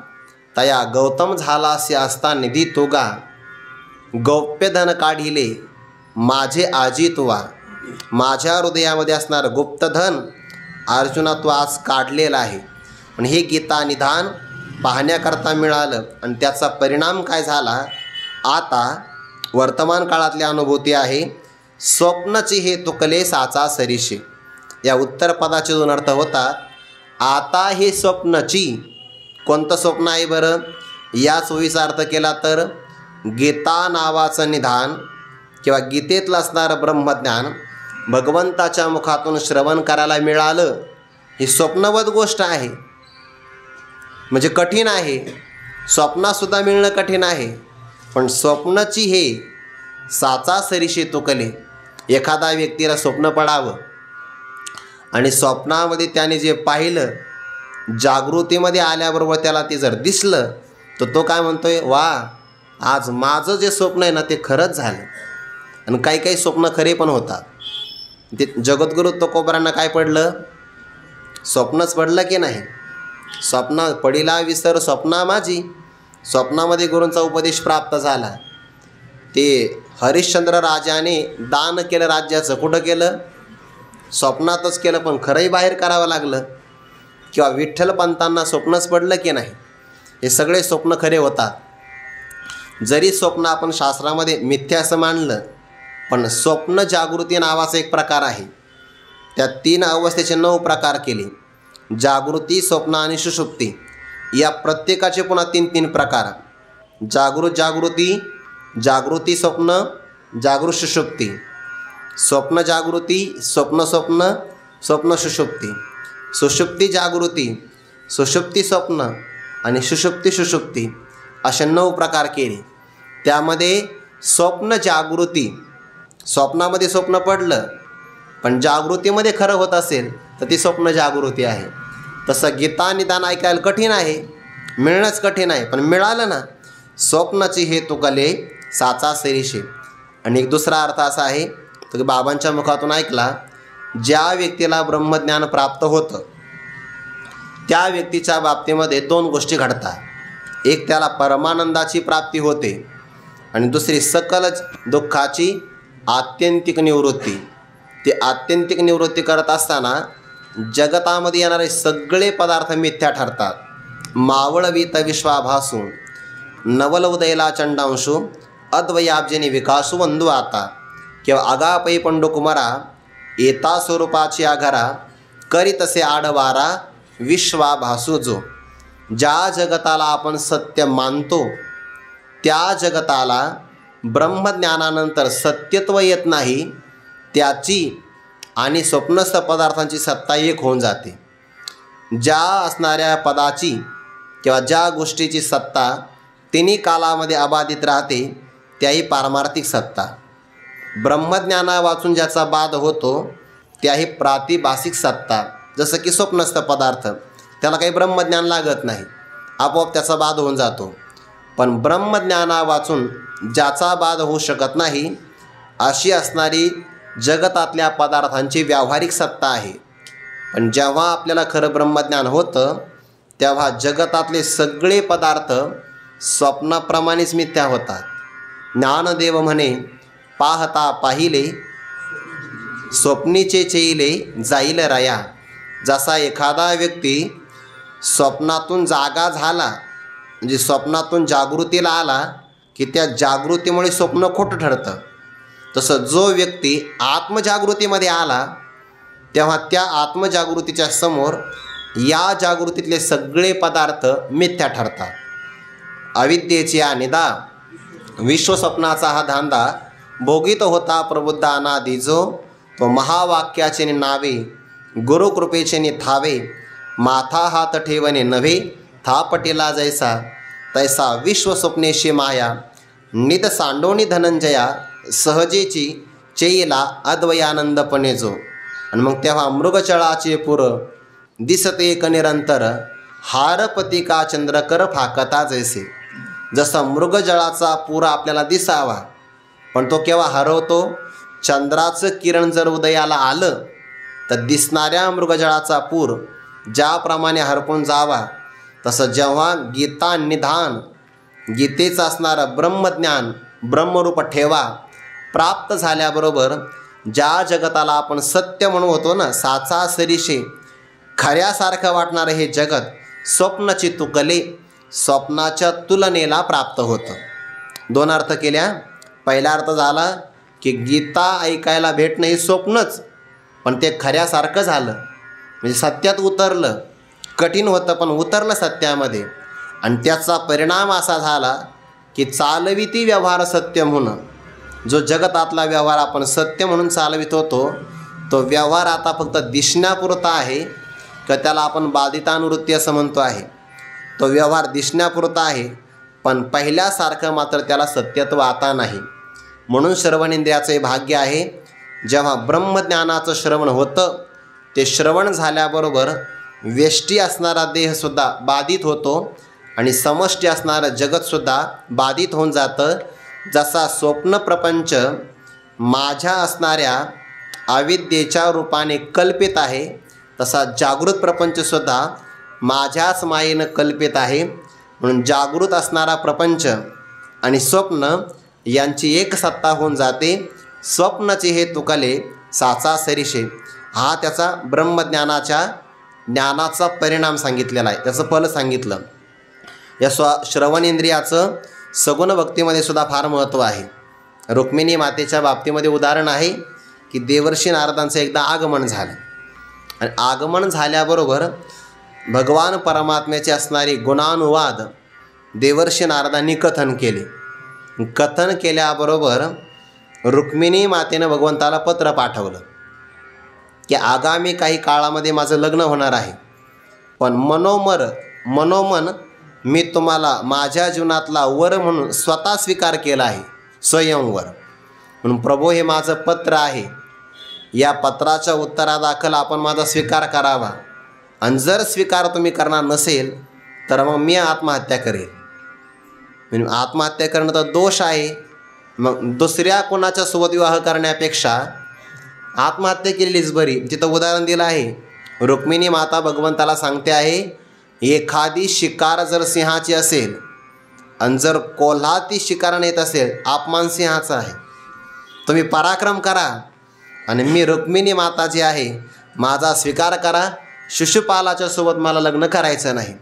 S1: तया गौतम झालास्य असता निधी तुगा, गौप्यधन काढिले माझे आजी तुवा. माझ्या हृदयामध्ये असणारं गुप्तधन अर्जुना तू आज काढलेलं आहे. पण हे गीता निधान पाहण्याकरता मिळालं आणि त्याचा परिणाम काय झाला? आता वर्तमान काळातली अनुभूती आहे, स्वप्नची हे तुकले साचा सरीशी. या उत्तरपदाचे 2 अर्थ होतात. आता हे स्वप्नची, कोणतं स्वप्न आहे बरं? या सोयीचा अर्थ केला तर गीता नावाचं निधान किंवा गीतेतलं असणारं ब्रह्मज्ञान भगवंताच्या मुखातून श्रवण करायला मिळालं, ही स्वप्नवत गोष्ट आहे. म्हणजे कठीण आहे, स्वप्नातसुद्धा मिळणं कठीण आहे. पण स्वप्नाची हे साचा सरीशी तुकले, एखादा व्यक्तीला स्वप्न पडावं आणि स्वप्नामध्ये त्याने जे पाहिलं जागृतीमध्ये आल्याबरोबर त्याला ते जर दिसलं तर तो काय म्हणतोय, वा आज माझं जे स्वप्न आहे ना ते खरंच झालं. आणि काही काही स्वप्न खरे पण होतात. ते जगद्गुरु तुकोबारांना काय पडलं, स्वप्नच पडलं की नाही. स्वप्न पडिला विसर स्वप्ना माझी, स्वप्नामध्ये गुरूंचा उपदेश प्राप्त झाला. ते हरिश्चंद्र राजाने दान केलं राज्याचं, कुठं केलं, स्वप्नातच केलं, पण खरंही बाहेर करावं लागलं. किंवा विठ्ठलपंतांना स्वप्नच पडलं की नाही. हे सगळे स्वप्न खरे होतात. जरी स्वप्न आपण शास्त्रामध्ये मिथ्या असं मानलं, पण स्वप्न जागृती नावाचा एक प्रकार आहे. त्या 3 अवस्थेचे 9 प्रकार केले. जागृती, स्वप्न आणि सुषुप्ती या प्रत्येकाचे पुन्हा 3-3 प्रकार. जागृती स्वप्न, जागृत सुषुप्ती, स्वप्न जागृती, स्वप्न सुषुप्ती, सुषुप्ती जागृती, सुषुप्ती स्वप्न आणि सुषुप्ती असे 9 प्रकार केले. त्यामध्ये स्वप्न जागृती, स्वप्नामध्ये स्वप्न पडलं पण जागृतीमध्ये खरं होत असेल तर ती स्वप्न जागृती आहे. तसं गीता निदान ऐकायला कठीण आहे, मिळणंच कठीण आहे, पण मिळालं ना. स्वप्नाची हे तुकले साचा सरीशे. आणि एक दुसरा अर्थ असा आहे तर बाबांच्या मुखातून ऐकला, ज्या व्यक्तीला ब्रह्मज्ञान प्राप्त होतं त्या व्यक्तीच्या बाबतीमध्ये 2 गोष्टी घडतात. एक, त्याला परमानंदाची प्राप्ती होते आणि दुसरी सकल दुःखाची आत्यंतिक निवृत्ती. ते आत्यंतिक निवृत्ती करत असताना जगतामध्ये येणारे सगळे पदार्थ मिथ्या ठरतात. मावळवीत विश्वाभासू नवल उदयला चंडांशू अद्वयाब्जनी विकासू वंदू आता. किंवा आगापै पंडू कुमारा येता स्वरूपाची आघारा करी तसे आडवारा विश्वाभासू जो. ज्या जगताला आपण सत्य मानतो त्या जगताला ब्रह्मज्ञानानंतर सत्यत्व येत नाही, त्याची आणि स्वप्नस्थ पदार्थांची सत्ता एक होऊन जाते. ज्या असणाऱ्या पदाची किंवा ज्या गोष्टीची सत्ता तिन्ही कालामध्ये अबाधित राहते त्याही पारमार्थिक सत्ता. ब्रह्मज्ञाना वाचून ज्याचा बाध होतो त्याही प्रातिभासिक सत्ता. जसं की स्वप्नस्थ पदार्थ, त्याला काही ब्रह्मज्ञान लागत नाही, आपोआप त्याचा बाध होऊन जातो. पण ब्रह्मज्ञाना वाचून ज्याचा बाध होऊ शकत नाही अशी असणारी जगतातल्या पदार्थांची व्यावहारिक सत्ता आहे. पण जेव्हा आपल्याला खरं ब्रह्मज्ञान होतं तेव्हा जगतातले सगळे पदार्थ स्वप्नाप्रमाणेच मिथ्या होतात. ज्ञानदेव म्हणे, पाहता पाहिले स्वप्नीचे चेईले जाईल रया. जसा एखादा व्यक्ती स्वप्नातून जागा झाला, म्हणजे स्वप्नातून जागृतीला आला की त्या जागृतीमुळे स्वप्न खोटं ठरतं, तसं जो व्यक्ती आत्मजागृतीमध्ये आला तेव्हा त्या आत्मजागृतीच्या समोर या जागृतीतले सगळे पदार्थ मिथ्या ठरतात. अविद्येची अनिदा विश्वस्वप्नाचा हा धांदा भोगीत होता प्रबुद्ध अनादी जो. तो महावाक्याचे नावे गुरुकृपेचे थावे. माथा हात ठेवणे नव्हे थापटेला जैसा तैसा विश्वस्वप्नेशी माया. नित सांडोनी धनंजया सहजेची चेईला अद्वयानंदपणे जो. आणि मग तेव्हा मृगचळाचे पुर दिसते एक निरंतर हारपतिका चंद्रकर फाकता जैसे. जसा मृगजळाचा पूर आपल्याला दिसावा पण तो केव्हा हरवतो, चंद्राचं किरण जर उदयाला आलं तर दिसणाऱ्या मृगजळाचा पूर ज्याप्रमाणे हरपून जावा, तसं जेव्हा गीता निधान गीतेचं असणारं ब्रह्मज्ञान ब्रह्मरूप ठेवा प्राप्त झाल्याबरोबर ज्या जगताला आपण सत्य म्हणून होतो ना, साचा सरीशे खऱ्यासारखं वाटणारं हे जगत स्वप्नाची तुकले स्वप्नाच्या तुलनेला प्राप्त होतं. 2 अर्थ केल्या. पहिला अर्थ झाला की गीता ऐकायला भेटणं हे स्वप्नच, पण ते खऱ्यासारखं झालं, म्हणजे सत्यात उतरलं. कठीण होतं पण उतरलं सत्यामध्ये. आणि त्याचा परिणाम असा झाला की चालविती व्यवहार सत्य म्हणून. जो जगतातला व्यवहार आपण सत्य म्हणून चालवित होतो तो व्यवहार आता फक्त दिसण्यापुरता आहे, किंवा त्याला आपण बाधितानुवृत्ती असं म्हणतो आहे. तो व्यवहार दिसण्यापुरता आहे, पण पहिल्यासारखं मात्र त्याला सत्यत्व आता नाही. म्हणून श्रवणेंद्रियाचे भाग्य आहे जेव्हा ब्रह्मज्ञानाचं श्रवण होतं ते श्रवण झाल्याबरोबर व्यष्टी असणारा देहसुद्धा बाधित होतो आणि समष्टी असणारं जगतसुद्धा बाधित होऊन जातं. जसा स्वप्न प्रपंच माझ्या असणाऱ्या अविद्येच्या रूपाने कल्पित आहे तसा जागृत प्रपंचसुद्धा माझ्याच मायेनं कल्पित आहे. म्हणून जागृत असणारा प्रपंच आणि स्वप्न यांची एक सत्ता होऊन जाते. स्वप्नाचे हे तुकले साचा सरीशे, हा त्याचा ज्ञानाचा परिणाम सांगितलेला आहे, त्याचं फल सांगितलं. या श्रवणेंद्रियाचं सगुण भक्तीमध्ये सुद्धा फार महत्त्व आहे. रुक्मिणी मातेच्या बाबतीमध्ये उदाहरण आहे की देवर्षी नारदांचं एकदा आगमन झालं आणि आगमन झाल्याबरोबर भगवान परमात्म्याचे असणारे गुणानुवाद देवर्षी नारदांनी कथन केले. कथन केल्याबरोबर रुक्मिणी मातेनं भगवंताला पत्र पाठवलं की आगामी काही काळामध्ये माझं लग्न होणार आहे, पण मनोमन मी तुम्हाला माझ्या जीवनातला वर म्हणून स्वतः स्वीकार केला आहे, स्वयंवर. म्हणून प्रभू हे माझं पत्र आहे, या पत्राच्या उत्तरादाखल आपण माझा स्वीकार करावा. आणि जर स्वीकार तुम्ही करणार नसेल तर मग मी आत्महत्या करेल. म्हणजे आत्महत्या करणं तर दोष आहे. मग दुसऱ्या कोणाच्या सोबत विवाह करण्यापेक्षा आत्महत्या केलेलीच बरी. तिथं उदाहरण दिलं आहे. रुक्मिणी माता भगवंताला सांगते आहे, एखादी शिकार जर सिंहाची असेल आणि जर कोल्हा ती शिकारण येत असेल, अपमान सिंहाचा आहे. तुम्ही पराक्रम करा आणि मी रुक्मिणी माता जी आहे माझा स्वीकार करा. शिशुपालाच्या सोबत मला लग्न करायचं नाही.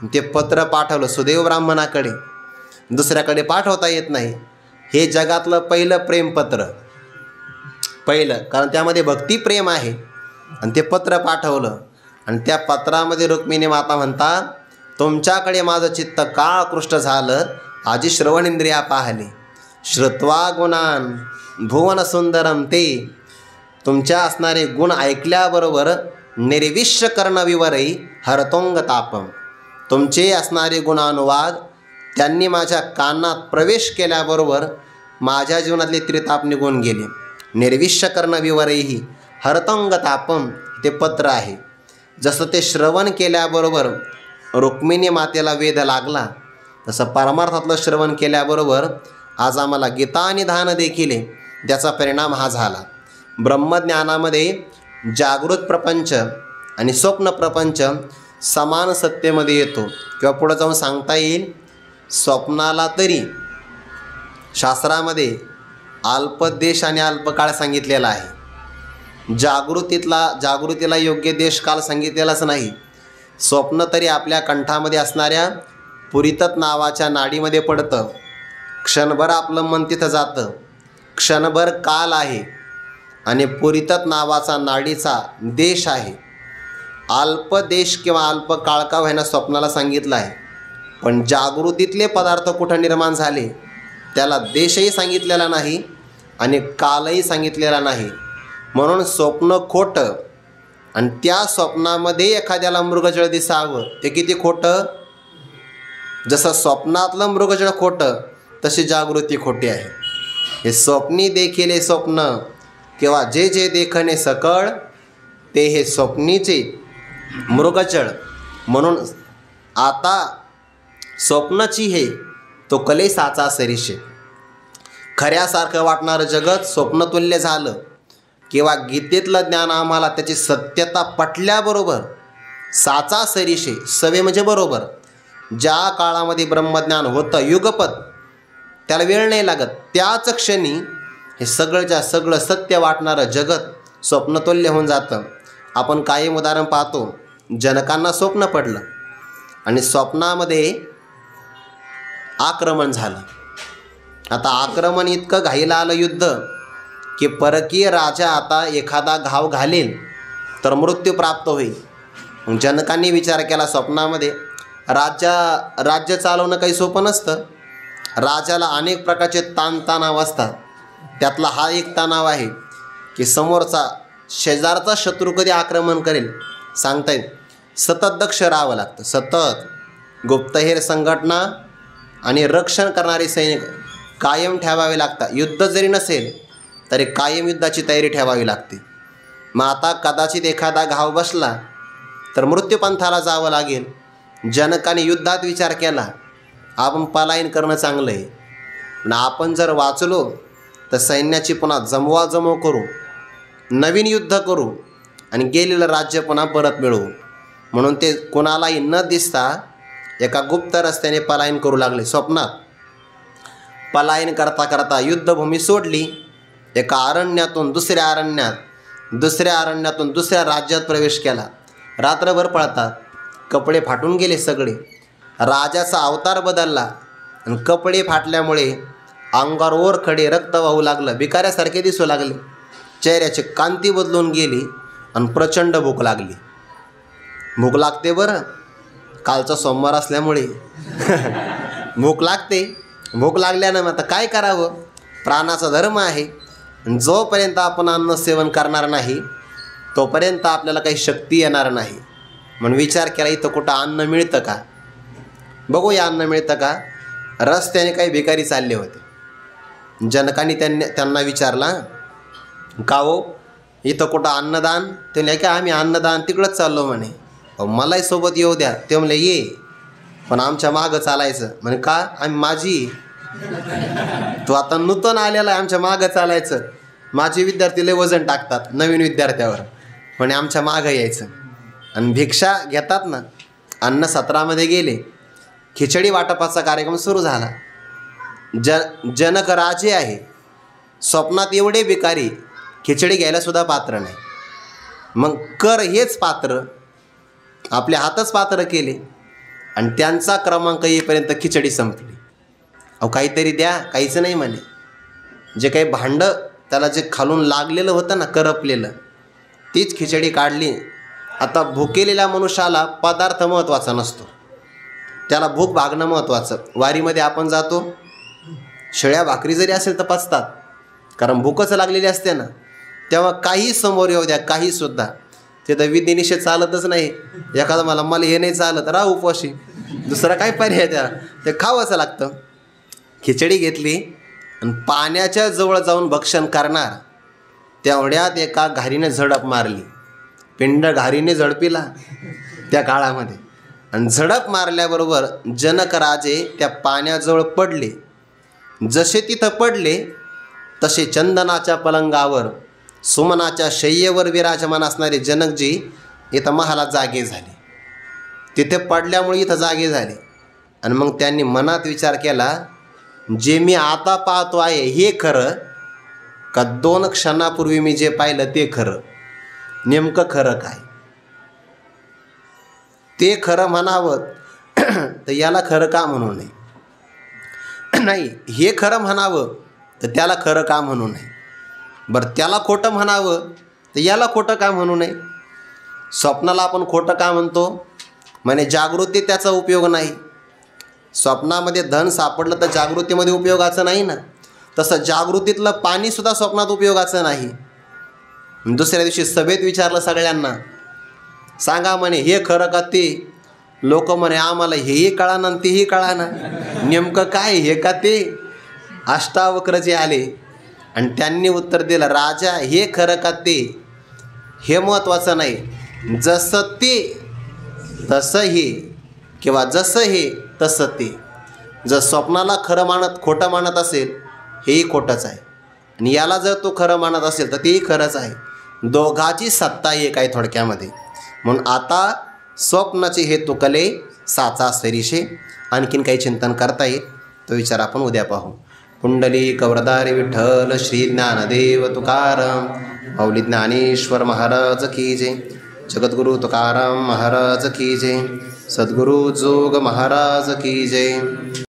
S1: ते पत्र पाठवलं सुदैव ब्राह्मणाकडे, दुसऱ्याकडे पाठवता येत नाही. हे जगातलं पहिलं प्रेमपत्र, पहिलं, कारण त्यामध्ये भक्तिप्रेम आहे. आणि ते पत्र पाठवलं आणि त्या पत्रामध्ये रुक्मिणी माता म्हणतात, तुमच्याकडे माझं चित्त काळकृष्ट झालं, आजी श्रवणेंद्रिया पाहली, श्रुत्वा गुणान भुवन सुंदरम, ते तुमच्या असणारे गुण ऐकल्याबरोबर निर्विश्य कर्णविवरई हरतोंग तापम, तुमचे असणारे गुणानुवाद त्यांनी माझ्या कानात प्रवेश केल्याबरोबर माझ्या जीवनातले त्रिताप निघून गेले. निर्विश्य कर्णविवरई हरतोंग तापम ते पत्र आहे. जसं ते श्रवण केल्याबरोबर रुक्मिणी मातेला वेध लागला, तसं परमार्थातलं श्रवण केल्याबरोबर आज आम्हाला गीतानिधान देखील आहे, त्याचा परिणाम हा झाला. ब्रह्मज्ञानामध्ये जागृत प्रपंच आणि स्वप्न प्रपंच समान सत्तेमध्ये येतो. किंवा पुढं जाऊन सांगता येईल, स्वप्नाला तरी शास्त्रामध्ये अल्पदेश आणि अल्पकाळ सांगितलेला आहे. जागृतीला योग्य देश काल सांगितलेलाच नाही. स्वप्न तरी आपल्या कंठामध्ये असणाऱ्या पुरितत नावाच्या नाडीमध्ये पडतं. क्षणभर आपलं मन तिथं जातं, क्षणभर काल आहे आणि पुरितत नावाचा नाडीचा देश आहे. अल्पदेश किंवा अल्पकाळ का व्हायना स्वप्नाला सांगितलं आहे, पण जागृतीतले पदार्थ कुठं निर्माण झाले त्याला देशही सांगितलेला नाही आणि कालही सांगितलेला नाही. म्हणून स्वप्न खोटं आणि त्या स्वप्नामध्ये एखाद्याला मृगजळ दिसावं ते किती खोटं. जसं स्वप्नातलं मृगजळ खोटं तशी जागृती खोटी आहे. हे स्वप्नी देखील स्वप्न किंवा जे जे देखणे सकळ ते हे स्वप्नीचे मृगजळ. म्हणून आता स्वप्नाची हे तो कले साचा सरीशे, खऱ्यासारखं वाटणारं जगत स्वप्नतुल्य झालं. किंवा गीतेतलं ज्ञान आम्हाला त्याची सत्यता पटल्याबरोबर साचा सरीशे, सवे म्हणजे बरोबर. ज्या काळामध्ये ब्रह्मज्ञान होतं युगपत, त्याला वेळ नाही लागत, त्याच क्षणी हे सगळं सत्य वाटणारं जगत स्वप्नतुल्य होऊन जातं. आपण कायम उदाहरण पाहतो, जनकांना स्वप्न पडलं आणि स्वप्नामध्ये आक्रमण झालं. आता आक्रमण इतकं घाईला आलं युद्ध की परकीय राजा आता एखादा घाव घालेल तर मृत्यू प्राप्त होईल. जनकांनी विचार केला स्वप्नामध्ये, राज्य चालवणं काही सोपं नसतं. राजाला अनेक प्रकारचे ताणतणाव असतात. त्यातला हा एक तणाव आहे की समोरचा शेजारचा शत्रू कधी आक्रमण करेल सांगता येईल. सतत दक्ष राहावं लागतं, सतत गुप्तहेर संघटना आणि रक्षण करणारे सैनिक कायम ठेवावे लागतात. युद्ध जरी नसेल तरी कायम युद्धाची तयारी ठेवावी लागते. मग आता कदाचित एखादा घाव बसला तर मृत्यूपंथाला जावं लागेल. जनकाने युद्धात विचार केला आपण पलायन करणं चांगलं आहे, पण आपण जर वाचलो तर सैन्याची पुन्हा जमवाजमव करू, नवीन युद्ध करू आणि गेलेलं राज्य पुन्हा परत मिळवू. म्हणून ते कोणालाही न दिसता एका गुप्त रस्त्याने पलायन करू लागले. स्वप्नात पलायन करता करता युद्धभूमी सोडली. एका अरण्यातून दुसऱ्या अरण्यात, दुसऱ्या अरण्यातून दुसऱ्या राज्यात प्रवेश केला. रात्रभर पळतात, कपडे फाटून गेले सगळे. राजाचा अवतार बदलला आणि कपडे फाटल्यामुळे अंगावर ओरखडे रक्त वाहू लागलं, भिकाऱ्यासारखे दिसू लागले. चेहऱ्याची कांती बदलून गेली आणि प्रचंड भूक लागली. भूक लागते बरं, कालचा सोमवार असल्यामुळे भूक लागते. भूक लागल्यानं मग आता काय करावं, प्राणाचा धर्म आहे. जोपर्यंत आपण अन्न सेवन करणार नाही तोपर्यंत आपल्याला काही शक्ती येणार नाही. म्हणून विचार केला इथं कुठं अन्न मिळतं का, बघूया अन्न मिळतं का. रस्त्याने काही भिकारी चालले होते. जनकाने त्यांना विचारला का हो इथं कुठं अन्नदान. ते नाही का आम्ही अन्नदान तिकडंच चाललो म्हणे. मलाही सोबत येऊ द्या. ते म्हणले ये, पण आमच्या मागं चालायचं. म्हणे का, आम्ही माझी, तू आता नूतन आलेला आहे, आमच्या मागं चालायचं. माझे विद्यार्थी लय वजन टाकतात नवीन विद्यार्थ्यावर, म्हणे आमच्या मागं यायचं. आणि भिक्षा घेतात ना. अन्न सत्रामध्ये गेले, खिचडी वाटपाचा कार्यक्रम सुरू झाला. जनक राजे आहे, स्वप्नात एवढे भिकारी खिचडी घ्यायलासुद्धा पात्र नाही. मग कर हेच पात्र, आपले हातच पात्र केले आणि त्यांचा क्रमांक येईपर्यंत खिचडी संपली. अहो काहीतरी द्या, काहीच नाही म्हणे. जे काही भांडं त्याला जे खालून लागलेलं होतं ना, करपलेलं, तीच खिचडी काढली. आता भुकेलेल्या मनुष्याला पदार्थ महत्त्वाचा नसतो, त्याला भूक भागणं महत्त्वाचं. वारीमध्ये आपण जातो, शेळ्या भाकरी जरी असेल तर पचतात, कारण भूकच लागलेली असते ना. तेव्हा काही समोर येऊ द्या, काहीसुद्धा, ते तर विधिनिषेध चालतच नाही. एखादं मला हे नाही चालत, राहा उपवाशी, दुसरा काय पर्याय त्याला, ते खावंच लागतं. खिचडी घेतली आणि पाण्याच्या जवळ जाऊन भक्षण करणार तेवढ्यात एका घारीने झडप मारली. पिंड घारीने झडपिला त्या काळामध्ये. आणि झडप मारल्याबरोबर जनक राजे त्या पाण्याजवळ पडले. जसे तिथं पडले तसे चंदनाच्या पलंगावर सुमनाच्या शय्येवर विराजमान असणारे जनकजी इथं महालात जागे झाले. तिथे पडल्यामुळे इथं जागे झाले. आणि मग त्यांनी मनात विचार केला, जे मी आता पाहतो आहे हे खरं का 2 क्षणापूर्वी मी जे पाहिलं ते खरं, नेमकं खरं काय. ते खरं म्हणावं तर याला खरं का म्हणू नये, नाही हे खरं म्हणावं तर त्याला खरं का म्हणू नये. बरं त्याला खोटं म्हणावं तर याला खोटं का म्हणू नये. स्वप्नाला आपण खोटं का म्हणतो, म्हणे जागृती त्याचा उपयोग नाही. स्वप्नामध्ये धन सापडलं तर जागृतीमध्ये उपयोगाचं नाही ना. तसं जागृतीतलं पाणीसुद्धा स्वप्नात उपयोगाचं नाही. दुसऱ्या दिवशी सभेत विचारलं सगळ्यांना, सांगा म्हणे हे खरं का ते. लोक म्हणे आम्हाला हेही कळाना तेही कळाना, नेमकं काय हे का ते. अष्टावक्र जे आले आणि त्यांनी उत्तर दिलं, राजा हे खरं का ते हे महत्त्वाचं नाही, जसं ते तसं हे किंवा जसं हे तसं ते. जर स्वप्नाला खरं मानत खोटं मानत असेल हेही खोटंच आहे, आणि याला जर तो खरं मानत असेल तर तेही खरंच आहे. दोघाची सत्ता एक आहे थोडक्यामध्ये. म्हणून आता स्वप्नाचे हे तुकले साचा सरीशे. आणखीन काही चिंतन करता येईल तो विचार आपण उद्या पाहू. कुंडली कवरदारी विठ्ठल श्री ज्ञानदेव तुकाराम माऊली ज्ञानेश्वर महाराज की जय. जगद्गुरु तुकाराम महाराज की जय. सद्गुरु जोग महाराज की जय.